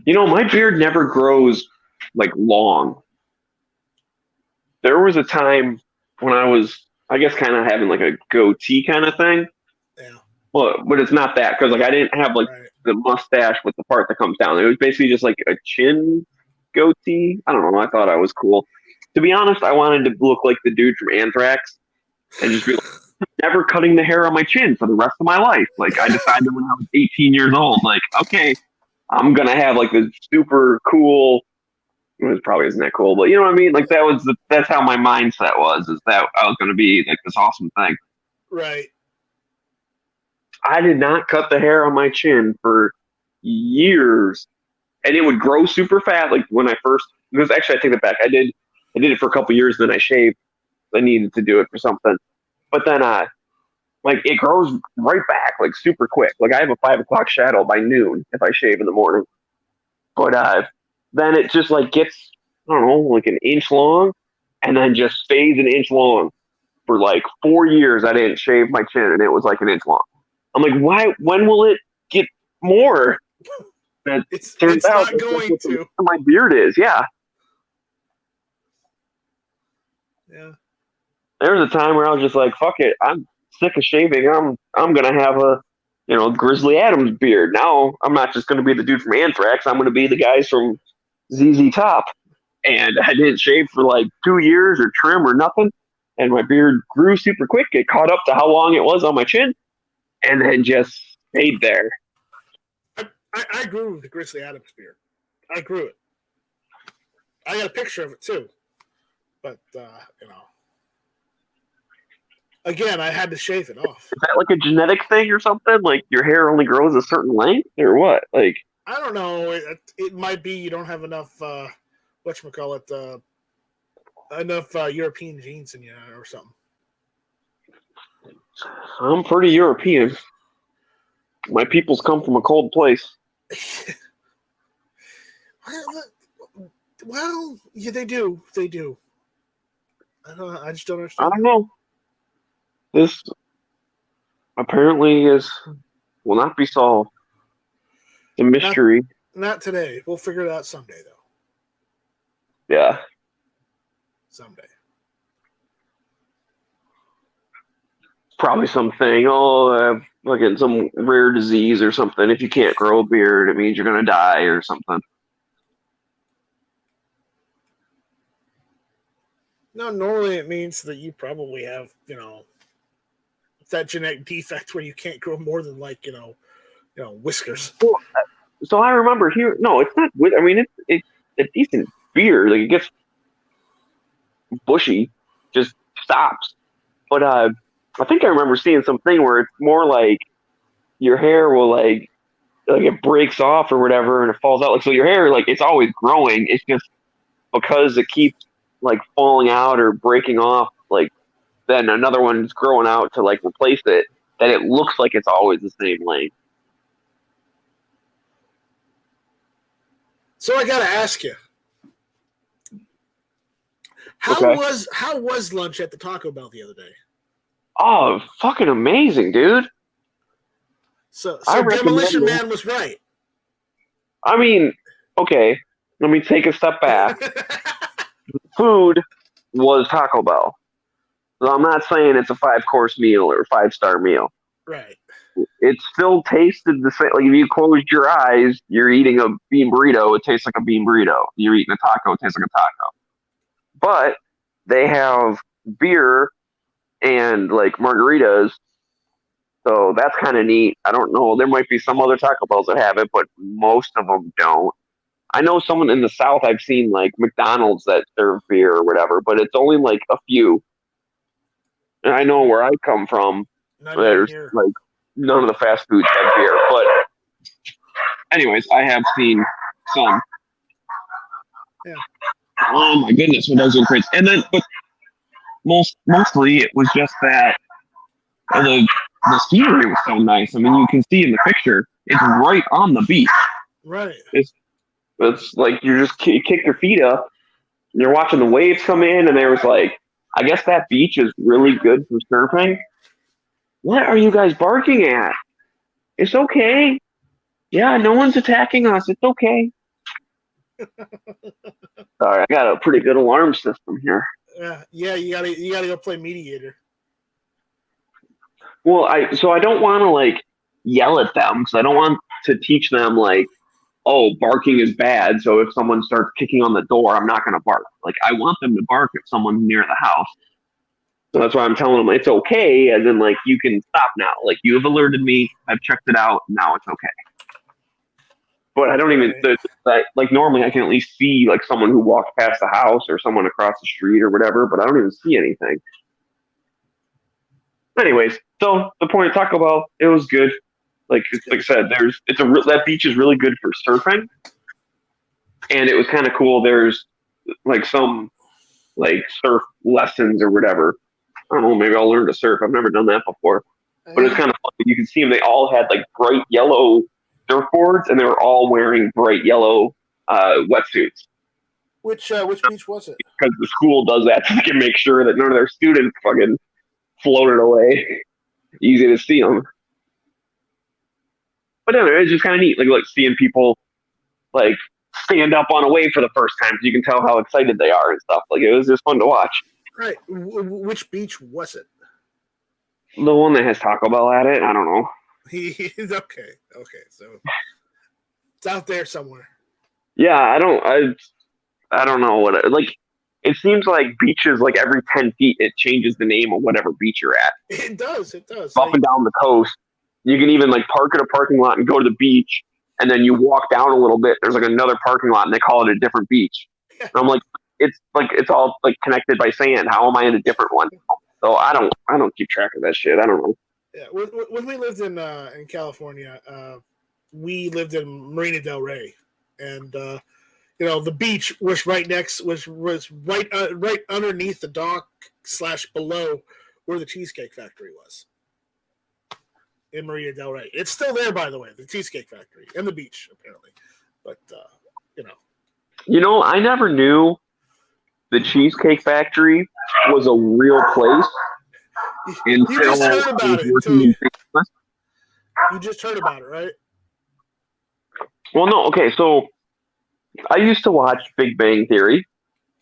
my beard never grows, like, long. There was a time when I was, I guess, kind of having, like, a goatee kind of thing. Yeah. Well, but it's not that, because, like, I didn't have, like, the mustache with the part that comes down. It was basically just, like, a chin goatee. I don't know. I thought I was cool. To be honest, I wanted to look like the dude from Anthrax and just be like, never cutting the hair on my chin for the rest of my life. Like, I decided when I was 18 years old, like, okay, I'm going to have, like, this super cool, it probably isn't that cool, but you know what I mean? Like, that's how my mindset was, is that I was going to be, like, this awesome thing. Right. I did not cut the hair on my chin for years, and it would grow super fast. Like, when I first, because actually I take that back. I did it for a couple years, then I shaved. I needed to do it for something. But then like it grows right back, like super quick. Like I have a 5 o'clock shadow by noon if I shave in the morning. But then it just like gets, I don't know, like an inch long, and then just stays an inch long for like 4 years. I didn't shave my chin, and it was like an inch long. I'm like, why? When will it get more? That It's turns out not going to. my beard is. Yeah, Yeah. there was a time where I was just like, fuck it, I'm sick of shaving. I'm gonna have a Grizzly Adams beard. Now I'm not just gonna be the dude from Anthrax. I'm gonna be the guys from ZZ Top. And I didn't shave for like 2 years or trim or nothing. And my beard grew super quick. It caught up to how long it was on my chin, and then just stayed there. I grew the Grizzly Adams beard. I grew it. I got a picture of it too. But, again, I had to shave it off. Is that like a genetic thing or something? Like your hair only grows a certain length or what? Like, I don't know. It might be you don't have enough, whatchamacallit, enough European genes in you or something. I'm pretty European. My peoples come from a cold place. Well, yeah, they do. They do. I just don't I understand. don't know. This apparently will not be solved. It's a mystery. Not today. We'll figure it out someday, though. Yeah. Someday. Probably something. Oh, like some rare disease or something. If you can't grow a beard, it means you're gonna die or something. No, normally it means that you probably have, that genetic defect where you can't grow more than whiskers. So I remember here. No, it's not. I mean, it's a decent beard. Like it gets bushy, just stops. But I think I remember seeing something where it's more like your hair will like it breaks off or whatever, and it falls out. Like so, your hair like it's always growing. It's just because it keeps like falling out or breaking off. Like then another one's growing out to like replace it. That it looks like it's always the same length. So I got to ask you, Okay. how was lunch at the Taco Bell the other day? Oh, fucking amazing, dude. So I Demolition recommend Man was right. I mean, okay, let me take a step back. Food was Taco Bell. So I'm not saying it's a 5 course meal or a 5-star meal. Right. It still tasted the same. Like if you closed your eyes, you're eating a bean burrito. It tastes like a bean burrito. You're eating a taco. It tastes like a taco. But they have beer and like margaritas. So that's kind of neat. I don't know. There might be some other Taco Bells that have it, but most of them don't. I know someone in the South I've seen like McDonald's that serve beer or whatever, but it's only like a few. And I know where I come from, there's like none of the fast foods have beer. But anyways, I have seen some. Yeah. Oh my goodness, what those are crazy. And then, but mostly it was just that the scenery was so nice. I mean, you can see in the picture, it's right on the beach. Right. It's like you kick your feet up, and you're watching the waves come in, and there was like, I guess that beach is really good for surfing. What are you guys barking at? It's okay. Yeah, no one's attacking us. It's okay. Sorry, I got a pretty good alarm system here. Yeah, you gotta go play mediator. Well, I don't want to like yell at them because I don't want to teach them like, oh, barking is bad. So if someone starts kicking on the door, I'm not going to bark. Like I want them to bark if someone's near the house. So that's why I'm telling them it's okay, as in like you can stop now. Like you have alerted me, I've checked it out, now it's okay. But I don't even like normally I can at least see like someone who walked past the house or someone across the street or whatever, but I don't even see anything. Anyways, so the point of Taco Bell, it was good. Like I said, that beach is really good for surfing, and it was kind of cool. There's like some like surf lessons or whatever. I don't know. Maybe I'll learn to surf. I've never done that before. But it's kind of funny. You can see them. They all had like bright yellow surfboards, and they were all wearing bright yellow wetsuits. Which beach was it? Because the school does that so they can make sure that none of their students fucking floated away. Easy to see them. But anyway, it's just kind of neat, like seeing people like stand up on a wave for the first time, so you can tell how excited they are and stuff. Like it was just fun to watch. Right. Which beach was it? The one that has Taco Bell at it, I don't know. He's okay. Okay, so it's out there somewhere. Yeah, I don't know what like. It seems like beaches, like every 10 feet, it changes the name of whatever beach you're at. It does. It does. Up and down the coast, you can even like park at a parking lot and go to the beach, and then you walk down a little bit. There's like another parking lot, and they call it a different beach. And I'm like, it's all like connected by sand. How am I in a different one? So I don't keep track of that shit. I don't know. Yeah, when we lived in California, we lived in Marina Del Rey, and the beach was right right underneath the dock / below where the Cheesecake Factory was in Marina Del Rey. It's still there, by the way, the Cheesecake Factory and the beach apparently. But I never knew the Cheesecake Factory was a real place. You just heard about it until you just heard about it, right? Well, no, okay, so I used to watch Big Bang Theory,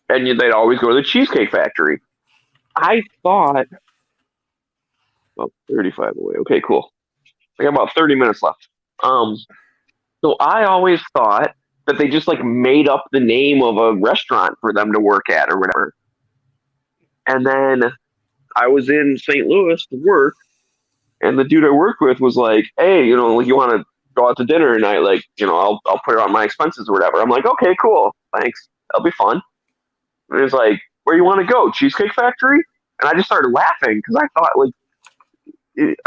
and they'd always go to the Cheesecake Factory. I thought, 35 away. Okay, cool. I got about 30 minutes left. So I always thought that they just like made up the name of a restaurant for them to work at or whatever. And then I was in St. Louis to work, and the dude I worked with was like, "Hey, like you want to go out to dinner tonight? Like, I'll put it on my expenses or whatever." I'm like, "Okay, cool, thanks. That'll be fun." And he's like, "Where you want to go? Cheesecake Factory?" And I just started laughing because I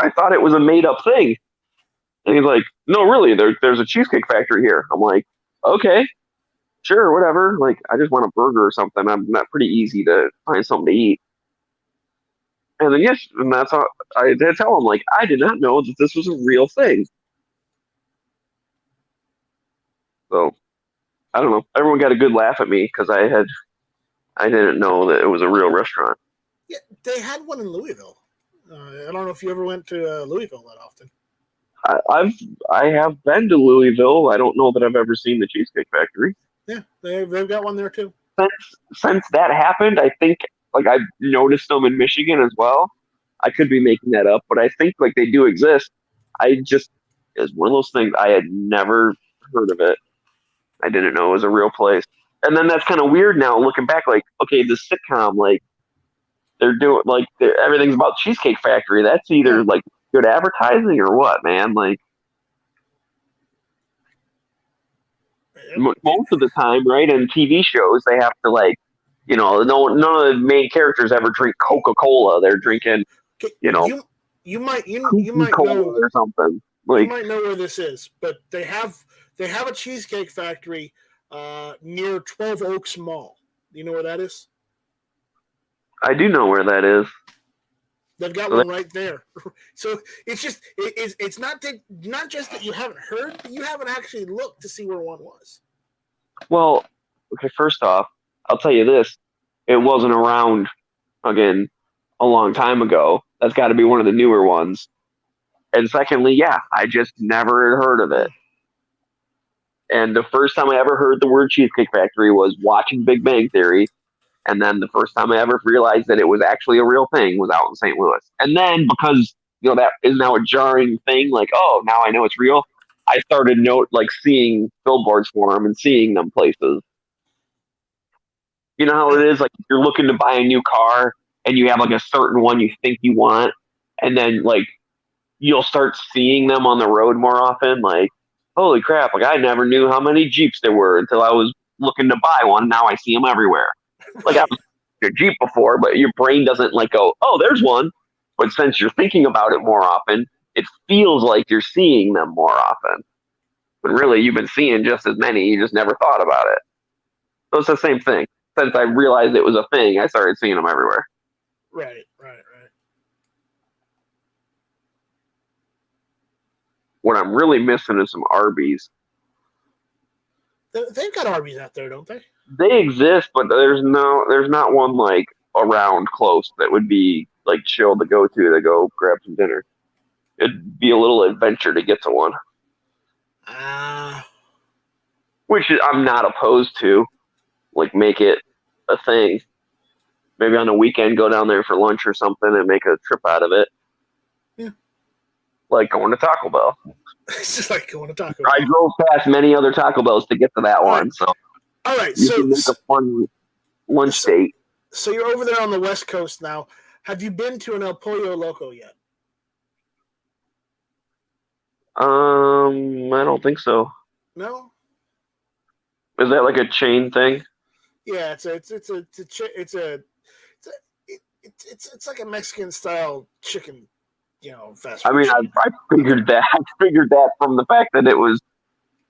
thought it was a made up thing. And he's like, "No, really, there's a Cheesecake Factory here." I'm like, "Okay, sure, whatever. Like, I just want a burger or something. I'm not pretty easy to find something to eat." And then yes, and that's how I did tell him, like, I did not know that this was a real thing. So I don't know. Everyone got a good laugh at me because I didn't know that it was a real restaurant. Yeah, they had one in Louisville. I don't know if you ever went to Louisville that often. I have been to Louisville. I don't know that I've ever seen the Cheesecake Factory. Yeah, they've got one there too. Since that happened, I think like I've noticed them in Michigan as well. I could be making that up, but I think like they do exist. It's one of those things I had never heard of it. I didn't know it was a real place. And then that's kind of weird now looking back. Like, okay, the sitcom, like they're doing like everything's about Cheesecake Factory. That's either like good advertising or what, man? Like most of the time, right? In TV shows, they have to like, none of the main characters ever drink Coca-Cola. They're drinking, you might know or something. Like you might know where this is, but they have a Cheesecake Factory near 12 Oaks Mall. Do you know where that is? I do know where that is. They've got one right there. So it's not just that you haven't heard, but you haven't actually looked to see where one was. Well, okay, first off, I'll tell you this. It wasn't around, again, a long time ago. That's got to be one of the newer ones. And secondly, yeah, I just never heard of it. And the first time I ever heard the word Cheesecake Factory was watching Big Bang Theory. And then the first time I ever realized that it was actually a real thing was out in St. Louis. And then because, that is now a jarring thing, like, oh, now I know it's real, I started seeing billboards for them and seeing them places. You know how it is? Like, if you're looking to buy a new car and you have like a certain one you think you want, and then like you'll start seeing them on the road more often. Like, holy crap, like I never knew how many Jeeps there were until I was looking to buy one. Now I see them everywhere. Like I was a Jeep before, but your brain doesn't like go, oh, there's one. But since you're thinking about it more often, it feels like you're seeing them more often. But really, you've been seeing just as many. You just never thought about it. So it's the same thing. Since I realized it was a thing, I started seeing them everywhere. Right. what I'm really missing is some Arby's. They've got Arby's out there, don't they? They exist, but there's not one like around close that would be like chill to go grab some dinner. It'd be a little adventure to get to one, Ah, which I'm not opposed to. Like make it a thing. Maybe on a weekend go down there for lunch or something and make a trip out of it. yeah. Like going to Taco Bell. It's just like going to Taco I Bell. drove past many other Taco Bells to get to that All one, right. so All right. you can make a fun lunch date. So you're over there on the West Coast now. Have you been to an El Pollo Loco yet? I don't think so. No. Is that like a chain thing? Yeah, it's like a Mexican style chicken, fast food. I mean, I figured that. I figured that from the fact that it was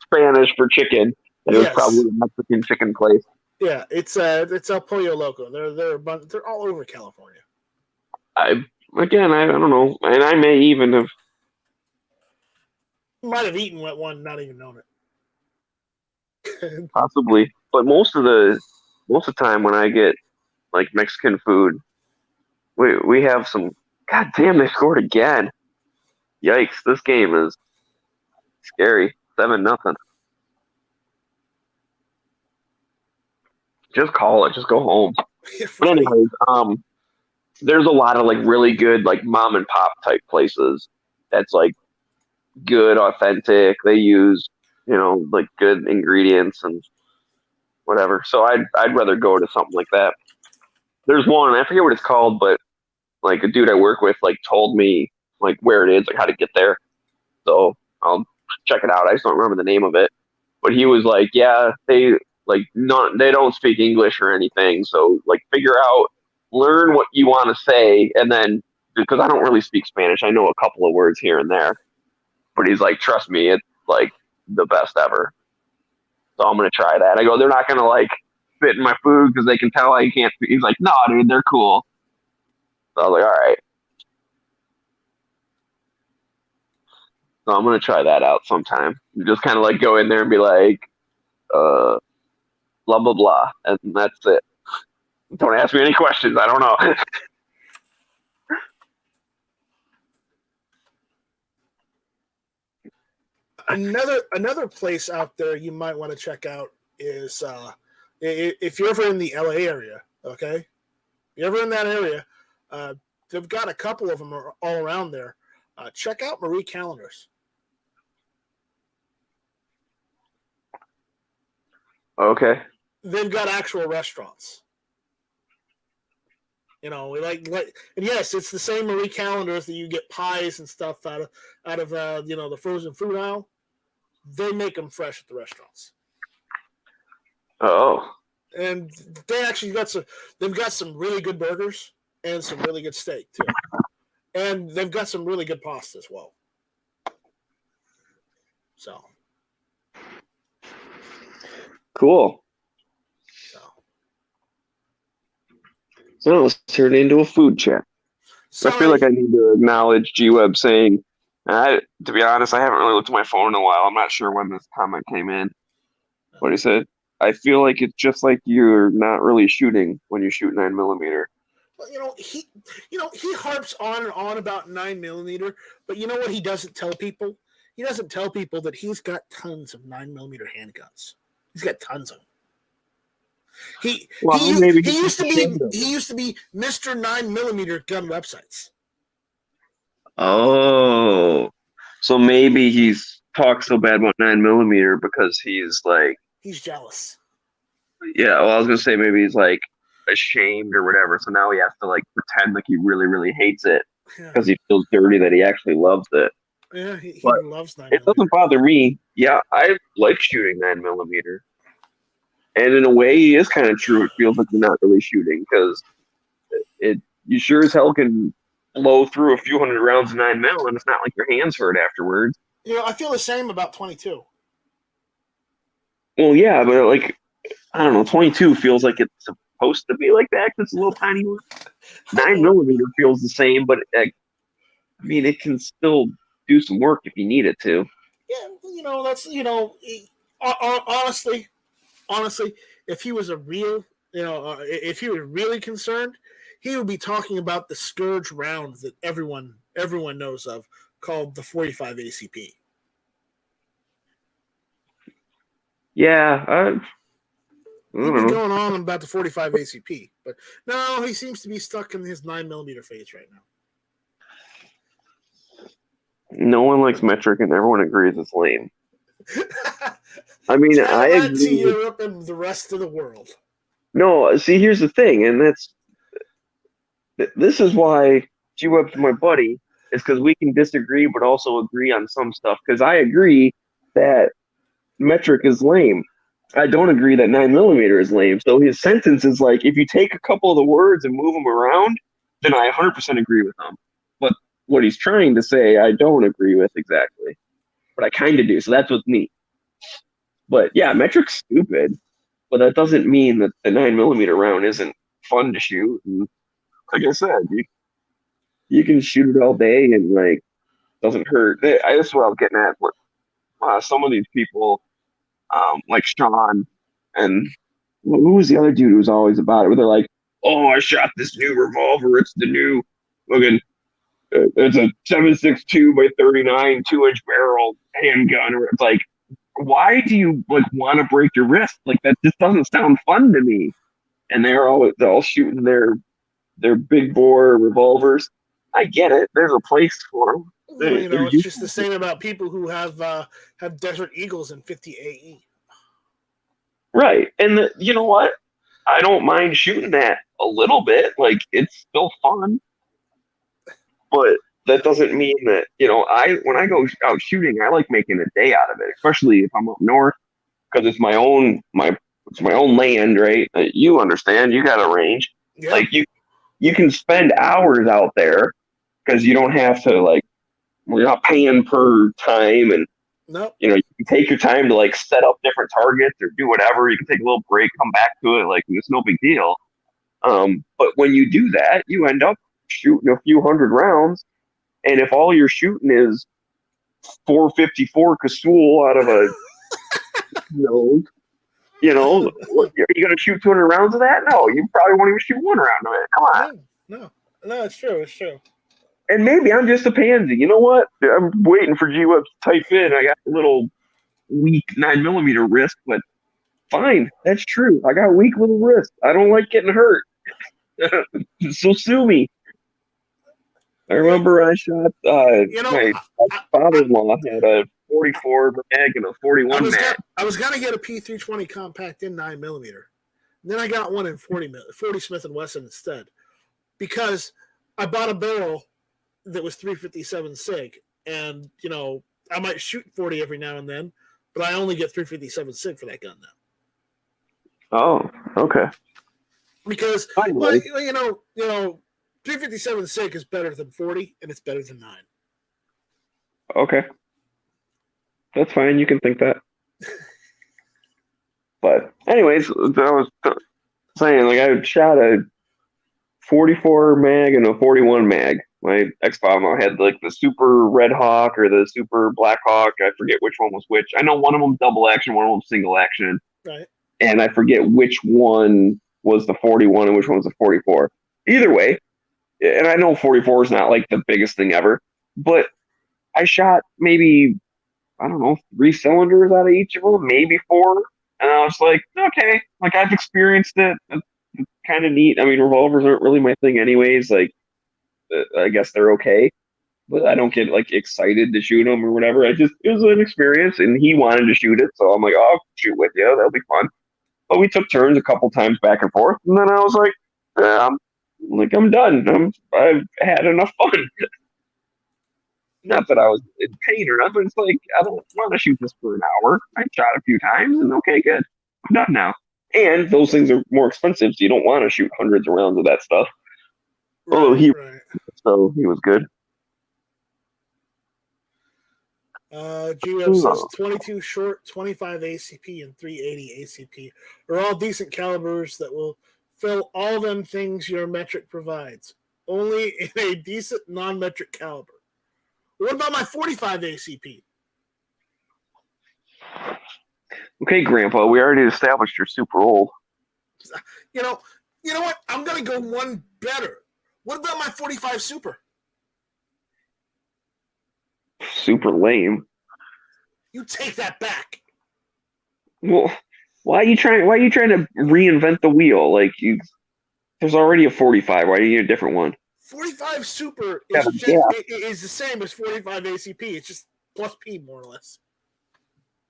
Spanish for chicken, that it was probably a Mexican chicken place. Yeah, it's El Pollo Loco. They're all over California. I don't know, and I may even have Might have eaten one, not even known it. possibly, but most of the time when I get like Mexican food, we have some. God damn, they scored again! Yikes! This game is scary. 7-0. Just call it. Just go home. But anyways, there's a lot of like really good like mom and pop type places that's like good, authentic. They use like good ingredients and whatever. So I'd rather go to something like that. There's one, I forget what it's called, but like a dude I work with like told me like where it is, like how to get there. So I'll check it out. I just don't remember the name of it. But he was like, yeah, they don't speak English or anything. So like learn what you want to say, and then because I don't really speak Spanish, I know a couple of words here and there. But he's like, trust me, it's like the best ever. So I'm gonna try that. I go, they're not gonna like spit in my food because they can tell I can't speak. He's like, no, dude, they're cool. So I was like, all right. So I'm gonna try that out sometime. Just kind of like go in there and be like, blah blah blah, and that's it. Don't ask me any questions. I don't know. Another place out there you might want to check out is if you're ever in the LA area. Okay, if you're ever in that area, they've got a couple of them all around there. Check out Marie Callender's. Okay. They've got actual restaurants. Like, and yes, it's the same Marie Callender's that you get pies and stuff out of the frozen food aisle. They make them fresh at the restaurants. Oh. And they actually they've got some really good burgers and some really good steak too. And they've got some really good pasta as well. So. Cool. So let's turn it into a food chat. So I feel like I need to acknowledge G-Web saying, to be honest, I haven't really looked at my phone in a while. I'm not sure when this comment came in. What he said, I feel like it's just like you're not really shooting when you shoot 9mm. Well, he harps on and on about 9mm, but you know what he doesn't tell people? He doesn't tell people that he's got tons of 9mm handguns. He's got tons of them. He used to be Mr. 9mm gun websites. Oh, so maybe he's talked so bad about 9mm because he's jealous. Yeah, well, I was gonna say maybe he's like ashamed or whatever. So now he has to like pretend like he really, really hates it because he feels dirty that he actually loves it. Yeah, he loves 9mm. It doesn't bother me. Yeah, I like shooting 9mm. And in a way, it is kind of true. It feels like you're not really shooting because you sure as hell can blow through a few hundred rounds of 9mm, and it's not like your hands hurt afterwards. I feel the same about 22. Well, yeah, but like, I don't know, 22 feels like it's supposed to be like that because it's a little tiny one. 9mm feels the same, but I mean, it can still do some work if you need it to. Yeah, that's honestly, if he was a real, if he was really concerned, he would be talking about the scourge round that everyone knows of, called the 45 ACP. Yeah, I He'd don't be know. going on about the 45 ACP, but no, he seems to be stuck in his 9mm phase right now. No one likes metric, and everyone agrees it's lame. I mean, I Tell that to agree with. Europe and the rest of the world. No, see, here's the thing, and this is why G Web's my buddy, is because we can disagree but also agree on some stuff. Because I agree that metric is lame. I don't agree that 9mm is lame. So his sentence is like, if you take a couple of the words and move them around, then I 100% agree with him. But what he's trying to say, I don't agree with exactly. But I kind of do. So that's what's neat. But yeah, metric's stupid. But that doesn't mean that the 9mm round isn't fun to shoot. And like I said, you can shoot it all day and like doesn't hurt. That's what I was getting at. But some of these people, like Sean and who was the other dude who was always about it? Where they're like, "Oh, I shot this new revolver. It's the new looking. It's a 7.62 by 39 2-inch barrel handgun." Or it's like, why do you like want to break your wrist? Like that just doesn't sound fun to me. And they're all shooting their big bore revolvers. I get it. There's a place for them. Well, They're it's just the useful. same about people who have Desert Eagles and 50 AE. Right. And you know what? I don't mind shooting that a little bit. Like it's still fun, but that doesn't mean that, I when I go out shooting, I like making a day out of it, especially if I'm up north because it's my own land, right? You understand, you got a range. Yeah. Like you can spend hours out there because you don't have to like you're not paying per time and No. you can take your time to like set up different targets or do whatever. You can take a little break, come back to it. Like it's no big deal. But when you do that, you end up shooting a few hundred rounds. And if all you're shooting is 454 Casul out of a, are you going to shoot 200 rounds of that? No, you probably won't even shoot one round of it. Come on. No, it's true. It's true. And maybe I'm just a pansy. You know what? I'm waiting for G-Web to type in. I got a little weak 9mm wrist, but fine. That's true. I got weak little wrist. I don't like getting hurt. So sue me. I remember I shot my father-in-law had a 44 mag and a 41 mag. I was gonna get a P320 compact in 9mm. Then I got one in 40 Smith and Wesson instead because I bought a barrel that was 357 SIG, and I might shoot 40 every now and then, but I only get 357 SIG for that gun now. Oh, okay. Because Finally. 357 SIG is better than 40, and it's better than 9. Okay. That's fine. You can think that. But anyways, I was saying, like, I shot a 44 mag and a 41 mag. My X-Bomb had like the Super Red Hawk or the Super Black Hawk. I forget which one was which. I know one of them double action, one of them single action. Right. And I forget which one was the 41 and which one was the 44. Either way, and I know 44 is not like the biggest thing ever, but I shot maybe, I don't know, 3 cylinders out of each of them, maybe 4. And I was like, okay, like I've experienced it. It's kind of neat. I mean, revolvers aren't really my thing anyways. Like, I guess they're okay, but I don't get like excited to shoot them or whatever. It was an experience and he wanted to shoot it. So I'm like, oh, I'll shoot with you. That'll be fun. But we took turns a couple times back and forth. And then I was like, I'm done. I've had enough fun. Not that I was in pain or nothing. It's like, I don't want to shoot this for an hour. I shot a few times and okay, good. I'm done now. And those things are more expensive, so you don't want to shoot hundreds of rounds of that stuff. Although he was good. GWeb says 22 short, 25 ACP, and 380 ACP are all decent calibers that will fill all them things your metric provides, only in a decent non-metric caliber. What about my 45 ACP? Okay, Grandpa, we already established you're super old. You know, you know what? I'm gonna go one better. What about my 45 Super? Super lame. You take that back. Well, why are you trying to reinvent the wheel? Like there's already a 45. Why do you need a different one? 45 Super Yeah, is just yeah. is the same as 45 ACP. It's just plus P more or less.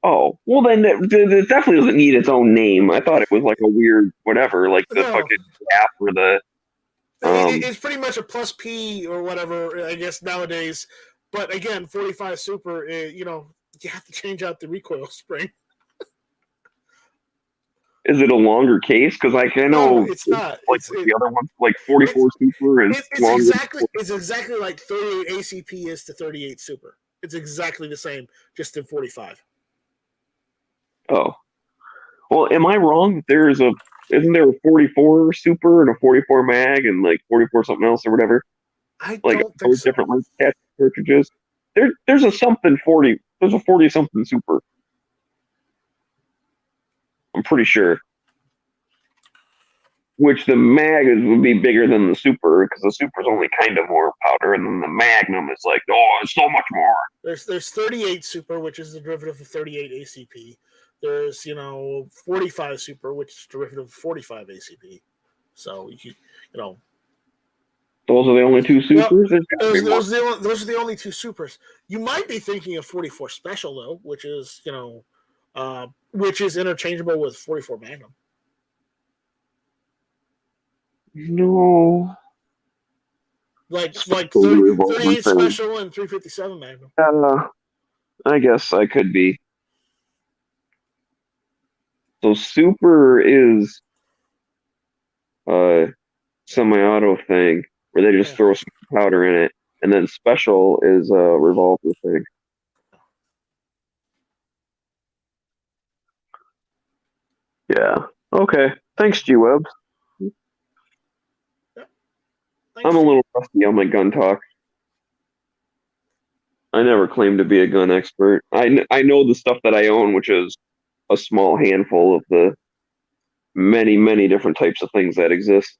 Oh, well then it definitely doesn't need its own name. I thought it was like a weird whatever, like the No, fucking app or the it's pretty much a plus P or whatever, I guess, nowadays. But again, 45 Super, you have to change out the recoil spring. is it a longer case? Because like I No, know it's not. like with the other ones, like 44 Super is longer. It's exactly like 38 ACP is to 38 Super. It's exactly the same, just in 45. Oh, well, am I wrong? That isn't there a 44 Super and a 44 Mag and like 44 something else or whatever? I Like don't think those so. different like cartridges. There's a something 40. There's a 40 something Super. I'm pretty sure. Which the mag would be bigger than the Super because the Super is only kind of more powder, and then the Magnum is like, oh, it's so much more. There's 38 Super, which is the derivative of 38 ACP. There's 45 Super, which is derivative of 45 ACP. So you know Those are the only two well, Supers. There's got to be more. those are the only two Supers. You might be thinking of 44 Special though, which is interchangeable with 44 Magnum. No. Like Special revolving 38 thing. Special and 357 Magnum. I guess I could be. So Super is a semi-auto thing where they just Yeah. throw some powder in it, and then Special is a revolver thing. Yeah. Okay. Thanks, G-Webs. Thanks, I'm a Jay. little rusty on my gun talk. I never claimed to be a gun expert. I know the stuff that I own, which is a small handful of the many, many different types of things that exist.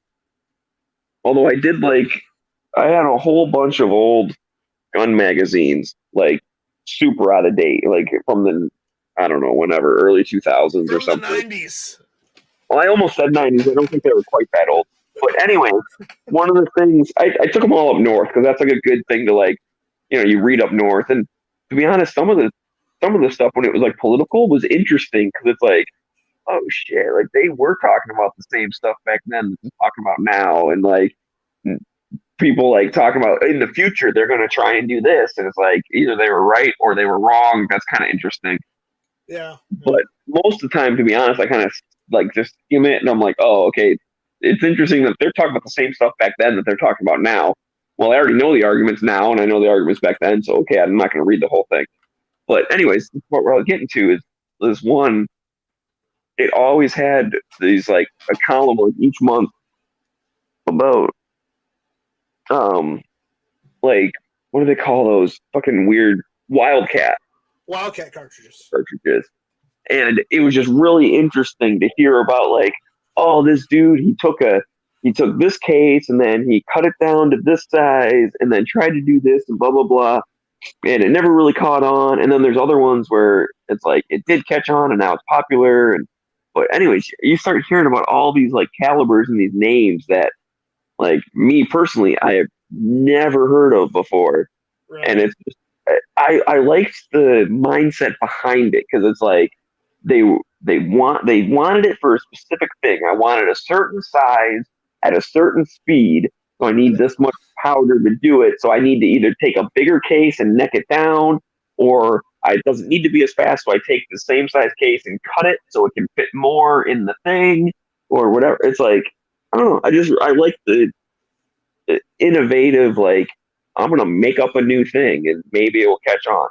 Although I had a whole bunch of old gun magazines, like super out of date, like from the, I don't know, whenever, early 2000s or From the something. 90s. Well, I almost said 90s. I don't think they were quite that old. But anyway, one of the things, I took them all up north because that's like a good thing to like, you read up north. And to be honest, some of the stuff when it was like political was interesting because it's like, oh shit, like they were talking about the same stuff back then that they're talking about now, and like people like talking about in the future they're going to try and do this, and it's like either they were right or they were wrong. That's kind of interesting. Yeah. But most of the time, to be honest, I kind of like just skim it, and I'm like, oh, okay, it's interesting that they're talking about the same stuff back then that they're talking about now. Well, I already know the arguments now, and I know the arguments back then, so okay, I'm not going to read the whole thing. But anyways, what we're getting to is this one. It always had these like a column like each month about um like what do they call those fucking weird Wildcat Wildcat cartridges. cartridges, and it was just really interesting to hear about like, oh, this dude he took this case and then he cut it down to this size and then tried to do this and blah blah blah, and it never really caught on. And then there's other ones where it's like it did catch on and now it's popular. And but anyways, you start hearing about all these like calibers and these names that like me personally I have never heard of before. And Right. it's just, I liked the mindset behind it because it's like they they wanted it for a specific thing. I wanted a certain size at a certain speed, so I need this much powder to do it. So I need to either take a bigger case and neck it down, or it doesn't need to be as fast. So I take the same size case and cut it so it can fit more in the thing, or whatever. It's like I don't know. I like the innovative. Like I'm gonna make up a new thing and maybe it will catch on.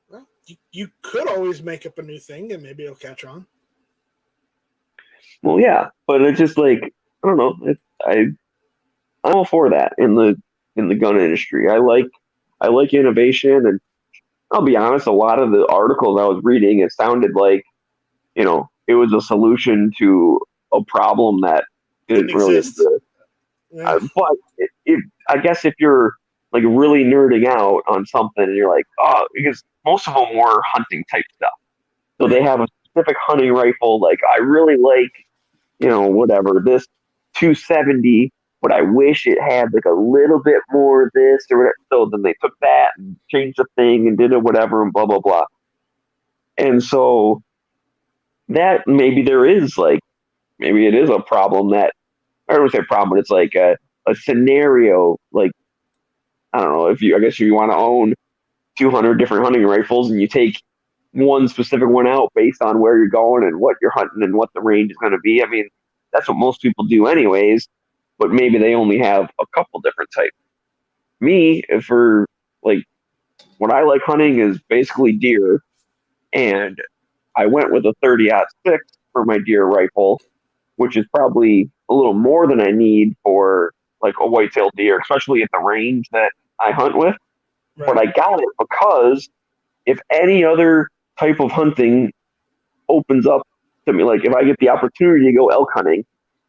Well, you could always make up a new thing and maybe it'll catch on. Well, yeah, but it's just like I don't know. I'm all for that in the gun industry. I like I like innovation, and I'll be honest, a lot of the articles I was reading, it sounded like, it was a solution to a problem that Didn't didn't really exist. exist. Yeah. But I guess if you're like really nerding out on something and you're like, oh, because most of them were hunting type stuff. So they Right. have a specific hunting rifle. Like, I really like, whatever, this 270, but I wish it had like a little bit more of this or whatever. So then they took that and changed the thing and did it, whatever, and blah, blah, blah. And so that maybe it is a problem that, I don't want to say problem, but it's like a scenario. Like, I don't know, I guess if you want to own 200 different hunting rifles and you take one specific one out based on where you're going and what you're hunting and what the range is going to be. I mean, that's what most people do anyways, but maybe they only have a couple different types. Me, for like, what I like hunting is basically deer, and I went with a 30-06 for my deer rifle, which is probably a little more than I need for like a whitetail deer, especially at the range that I hunt with. But Right. I got it because if any other type of hunting opens up to me, like if I get the opportunity to go elk hunting,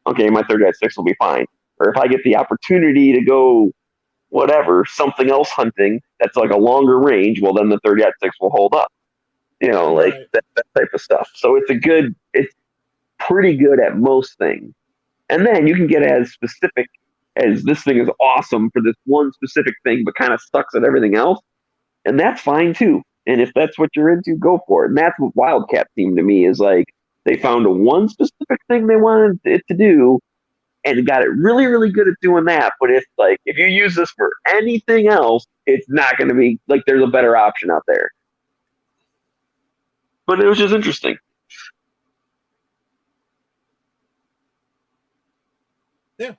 okay, my 30-06 will be fine. Or if I get the opportunity to go whatever, something else hunting that's like a longer range, well, then the 30-06 will hold up. Like Right. that type of stuff. So it's pretty good at most things. And then you can get as specific as this thing is awesome for this one specific thing, but kind of sucks at everything else. And that's fine too. And if that's what you're into, go for it. And that's what Wildcat seemed to me is like they found a one specific thing they wanted it to do and got it really, really good at doing that. But if you use this for anything else, it's not going to be like there's a better option out there. But it was just interesting. Yeah.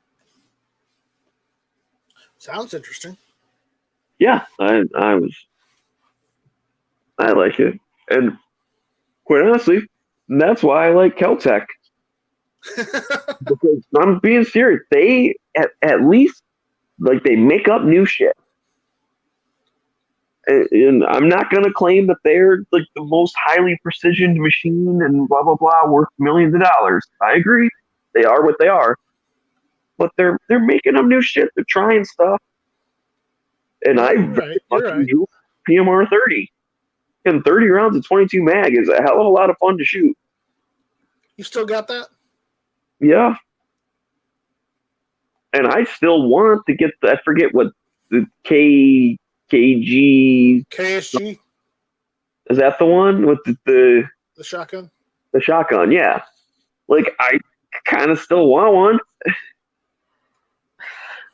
Sounds interesting. Yeah, I like it, and quite honestly, that's why I like Keltec because I'm being serious. They at least like they make up new shit. And I'm not going to claim that they're like the most highly precisioned machine and blah blah blah worth millions of dollars. I agree, they are what they are, but they're making up new shit. They're trying stuff, and I Yeah, you're very right. much You're right. enjoy PMR 30. And 30 rounds of 22 mag is a hell of a lot of fun to shoot. You still got that? Yeah, and I still want to get. I forget what the KG KSG, is. That the one with the shotgun. the shotgun? Yeah, like I kind of still want one.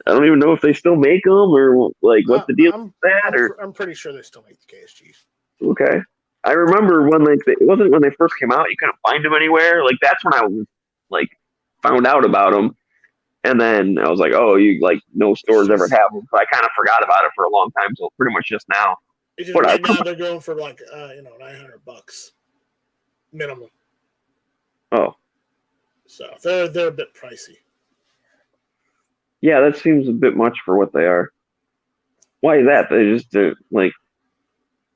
I don't even know if they still make them or like what the deal I'm with that. Or I'm pretty sure they still make the KSGs. okay, I remember when like it wasn't when they first came out. You couldn't find them anywhere. Like that's when I was like found out about them, and then I was like, oh, you like no It's stores ever just have them. So I kind of forgot about it for a long time. So pretty much just now. right Whatever. now they're going for like $900 minimum. Oh, So they're a bit pricey. yeah, that seems a bit much for what they are. Why is that? They just like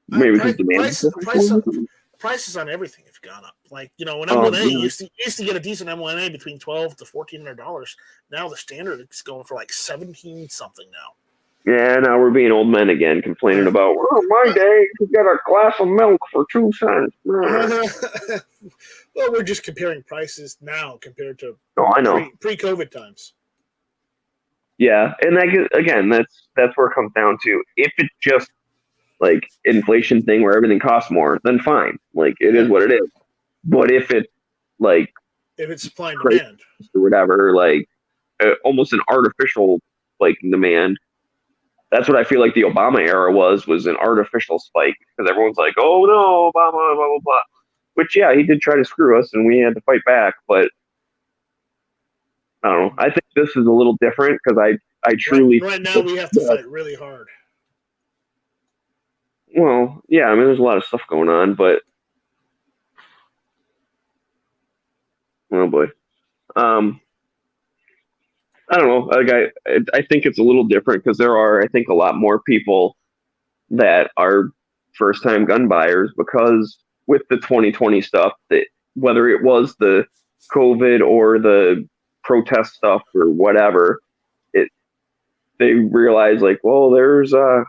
maybe because demand is different for them. Prices on everything have gone up. Like when M1A Yeah. used to get a decent M1A between $1,200 to $1,400. Now the standard is going for like 17 something now. Yeah, now we're being old men again, complaining Uh, about, well, my day, you get a glass of milk for 2 cents. well, we're just comparing prices now compared to Oh, I know. pre-COVID times. Yeah, and again, that's where it comes down to. If it's just like inflation thing where everything costs more, then fine. Like it is Yeah. what it is. But if it's like If it's supply and crazy demand. or whatever, like almost an artificial like demand. That's what I feel like the Obama era was an artificial spike because everyone's like, oh no, Obama, blah blah blah. Which yeah, he did try to screw us, and we had to fight back. But I don't know. I think this is a little different because I truly Right now we have to fight really hard. well, yeah. I mean, there's a lot of stuff going on, but oh boy, I don't know. Like I think it's a little different because there are I think a lot more people that are first time gun buyers because with the 2020 stuff, that whether it was the COVID or the protest stuff or whatever, it they realize like, well, there's I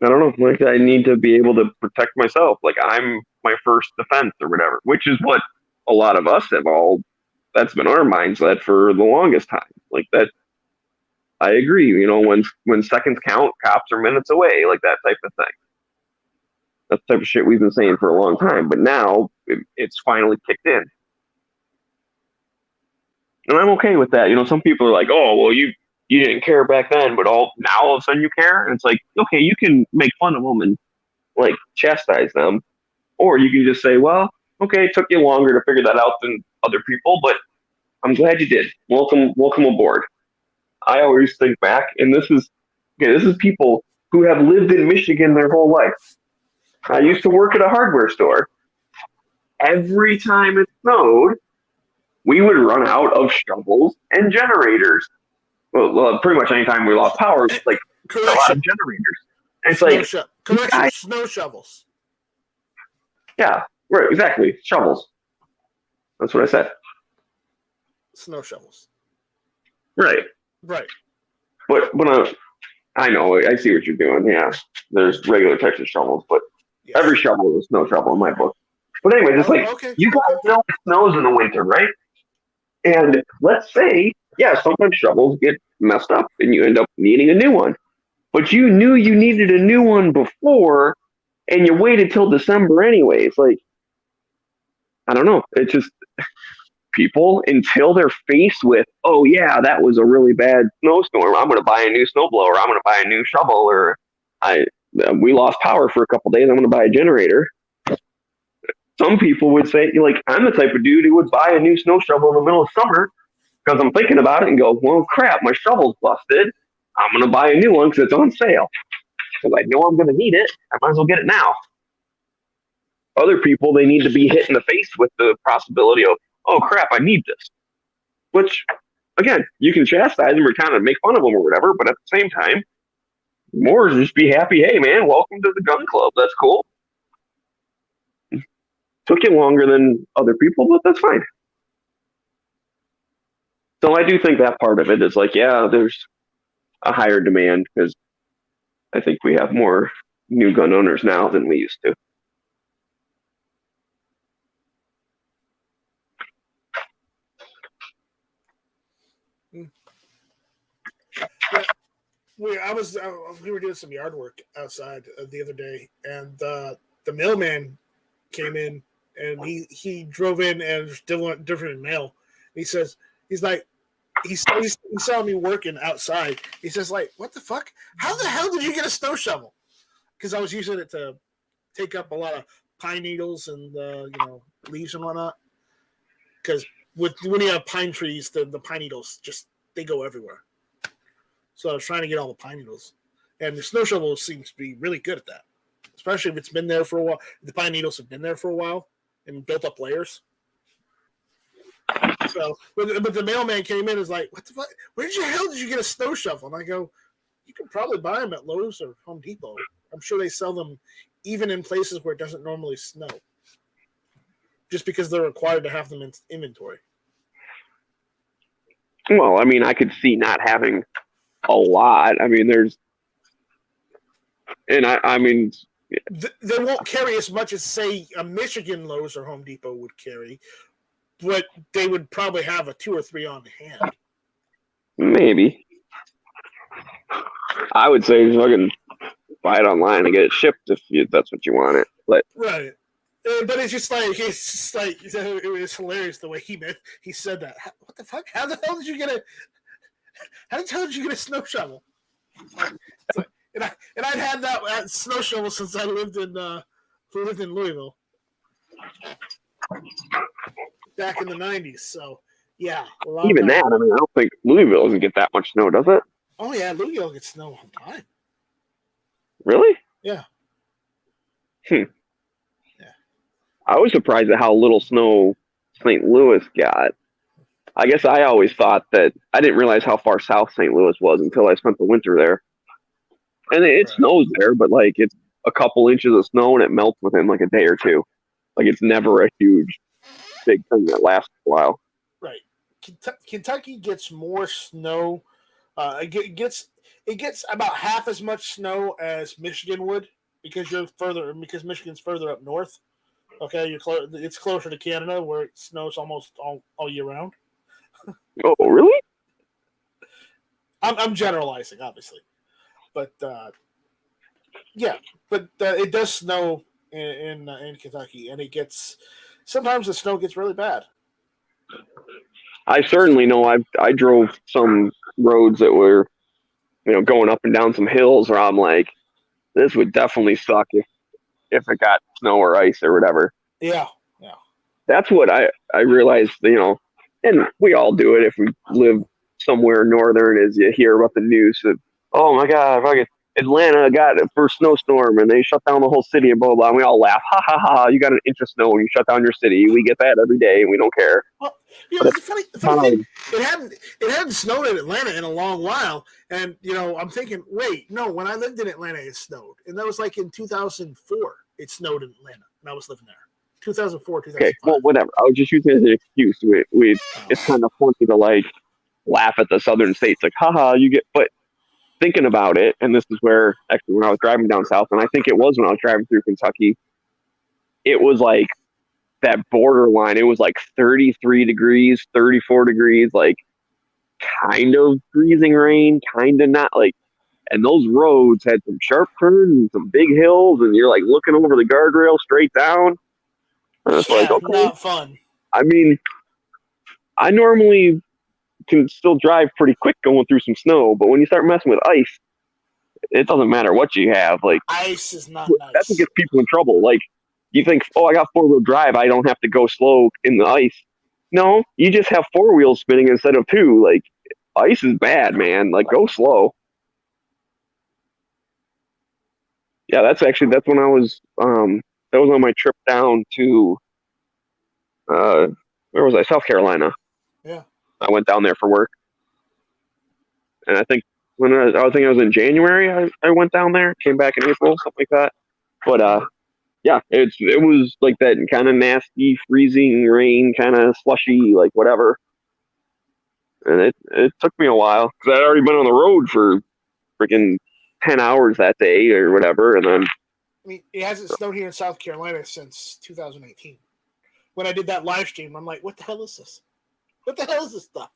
don't know, like I need to be able to protect myself. Like I'm my first defense or whatever, which is what a lot of us have all that's been our mindset for the longest time. Like that I agree, when seconds count, cops are minutes away, like that type of thing. That's the type of shit we've been saying for a long time, but now it's finally kicked in. And I'm okay with that. Some people are like, "Oh, well, you didn't care back then, but all of a sudden you care." And it's like, okay, you can make fun of them and like chastise them, or you can just say, "Well, okay, it took you longer to figure that out than other people, but I'm glad you did. Welcome aboard." I always think back, and this is people who have lived in Michigan their whole life. I used to work at a hardware store. Every time it snowed, we would run out of shovels and generators. Well, pretty much anytime we lost power, like a lot of generators. And it's like snow shovels. Yeah, right, exactly. Shovels. That's what I said. Snow shovels. Right. Right. But I know, I see what you're doing. Yeah, there's regular types of shovels, but every shovel is a snow shovel in my book. But anyway, just you guys know it snows in the winter, right? And let's say, yeah, sometimes shovels get messed up and you end up needing a new one. But you knew you needed a new one before and you waited till December anyways. Like, I don't know. It's just people until they're faced with, oh yeah, that was a really bad snowstorm. I'm going to buy a new snowblower. I'm going to buy a new shovel, or we lost power for a couple days. I'm going to buy a generator. Some people would say, like, I'm the type of dude who would buy a new snow shovel in the middle of summer because I'm thinking about it and go, well, crap, my shovel's busted. I'm going to buy a new one because it's on sale. Because I know I'm going to need it. I might as well get it now. Other people, they need to be hit in the face with the possibility of, oh, crap, I need this. Which, again, you can chastise them or kind of make fun of them or whatever, but at the same time, more just be happy, hey, man, welcome to the gun club. That's cool. Took you longer than other people, but that's fine. So I do think that part of it is like, yeah, there's a higher demand because I think we have more new gun owners now than we used to. Yeah, we were doing some yard work outside the other day, and the mailman came in, and he drove in and different mail. He says he's like he saw me working outside. He says like, what the fuck? How the hell did you get a snow shovel? Because I was using it to take up a lot of pine needles and leaves and whatnot. Because when you have pine trees, the pine needles they go everywhere. So I was trying to get all the pine needles, and the snow shovel seems to be really good at that, especially if it's been there for a while. The pine needles have been there for a while and built up layers. So, but the mailman came in and was like, "What the fuck? Where the hell did you get a snow shovel?" And I go, "You can probably buy them at Lowe's or Home Depot. I'm sure they sell them even in places where it doesn't normally snow, just because they're required to have them in inventory." Well, I mean, I could see not having a lot. I mean, I mean, they won't carry as much as, say, a Michigan Lowe's or Home Depot would carry, but they would probably have a 2 or 3 on hand. Maybe. I would say fucking buy it online and get it shipped if that's what you want it. But right. But it's just like it was hilarious the way he said that. What the fuck? How the hell did you get a snow shovel? And I'd had that snow shovel since I lived in Louisville back in the 90s. So yeah, even that. I mean, I don't think Louisville doesn't get that much snow, does it? Oh yeah, Louisville gets snow all the time. Really? Yeah. Yeah. I was surprised at how little snow St. Louis got. I guess I always thought that I didn't realize how far south St. Louis was until I spent the winter there. and it Right. snows there, but like it's a couple inches of snow and it melts within like a day or two. Like it's never a huge big thing that lasts a while. Right. Kentucky gets more snow. It gets about half as much snow as Michigan would because Michigan's further up north. Okay, it's closer to Canada where it snows almost all year round. Oh, really? I'm generalizing, obviously, but yeah, but it does snow in Kentucky, and it gets sometimes the snow gets really bad. I certainly know. I drove some roads that were going up and down some hills where I'm like, this would definitely suck if it got snow or ice or whatever. Yeah, yeah, That's what I realized. And we all do it if we live somewhere northern. As you hear about the news that, oh my God, fucking Atlanta got a first snowstorm and they shut down the whole city and blah blah blah. And we all laugh, ha ha ha! You got an inch of snow and you shut down your city. We get that every day and we don't care. well, But at the funny the thing, time, it hadn't snowed in Atlanta in a long while, and I'm thinking, wait, no, when I lived in Atlanta, it snowed, and that was like in 2004. It snowed in Atlanta, and I was living there. 2004, okay, 2005. well, whatever. I was just using it as an excuse. It's Oh. kind of funny to like laugh at the southern states, like, haha, you get. But thinking about it, and this is where actually when I was driving down south, and I think it was when I was driving through Kentucky, it was like that borderline. It was like 33 degrees, 34 degrees, like kind of freezing rain, kind of not like. And those roads had some sharp turns and some big hills, and you're like looking over the guardrail straight down. And it's like, Yeah, okay. not fun. I mean, I normally can still drive pretty quick going through some snow, but when you start messing with ice, it doesn't matter what you have. Like Ice is not that's what nice. gets people in trouble. Like you think, oh, I got 4-wheel drive, I don't have to go slow in the ice. No, you just have 4 wheels spinning instead of two. Like ice is bad, man. Like go slow. Yeah, that's when I was that was on my trip down to uh where was I? South Carolina. Yeah. I went down there for work, and I think when I think I was in January, I went down there, came back in April, something like that. But yeah, it was like that kind of nasty, freezing rain, kind of slushy, like whatever. And it took me a while because I'd already been on the road for freaking 10 hours that day or whatever, and then I mean, it hasn't snowed here in South Carolina since 2018. When I did that live stream, I'm like, what the hell is this? What the hell is this stuff?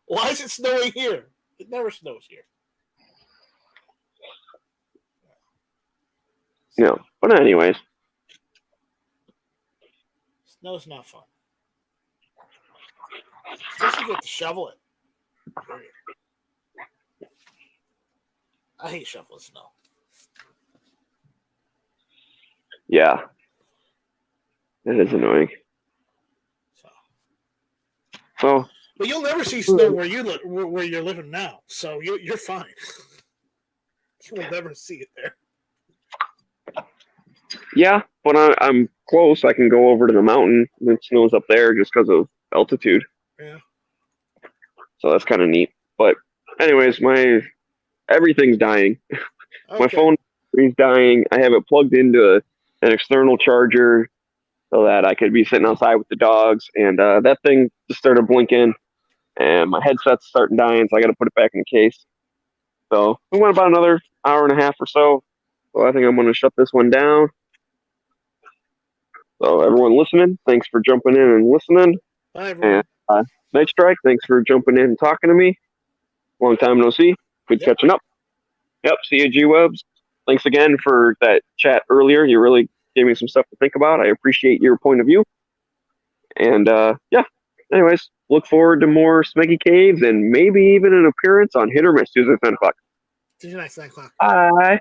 Why is it snowing here? It never snows here. But anyways, Snow's not fun. Especially if you have to shovel it. Period. I hate shoveling snow. yeah, it is annoying. So But you'll never see snow where you're living now, so you're fine. You will never see it there. yeah, but I'm close. I can go over to the mountain. It snows up there just because of altitude. Yeah. So that's kind of neat. But anyways, my everything's dying. My Okay. phone is dying. I have it plugged into an external charger so that I could be sitting outside with the dogs. And that thing just started blinking, and my headset's starting dying, so I got to put it back in the case. So we went about another hour and a half or so. So I think I'm going to shut this one down. So everyone listening, thanks for jumping in and listening. Bye, everyone. And Night Strike, thanks for jumping in and talking to me. Long time no see. Good Yep. catching up. Yep, see you, G-Webs. Thanks again for that chat earlier. You really gave me some stuff to think about. I appreciate your point of view. And yeah, anyways, look forward to more Smeggie Caves and maybe even an appearance on Hit or Miss Tuesday at 10 o'clock. See you next 9 o'clock. Bye.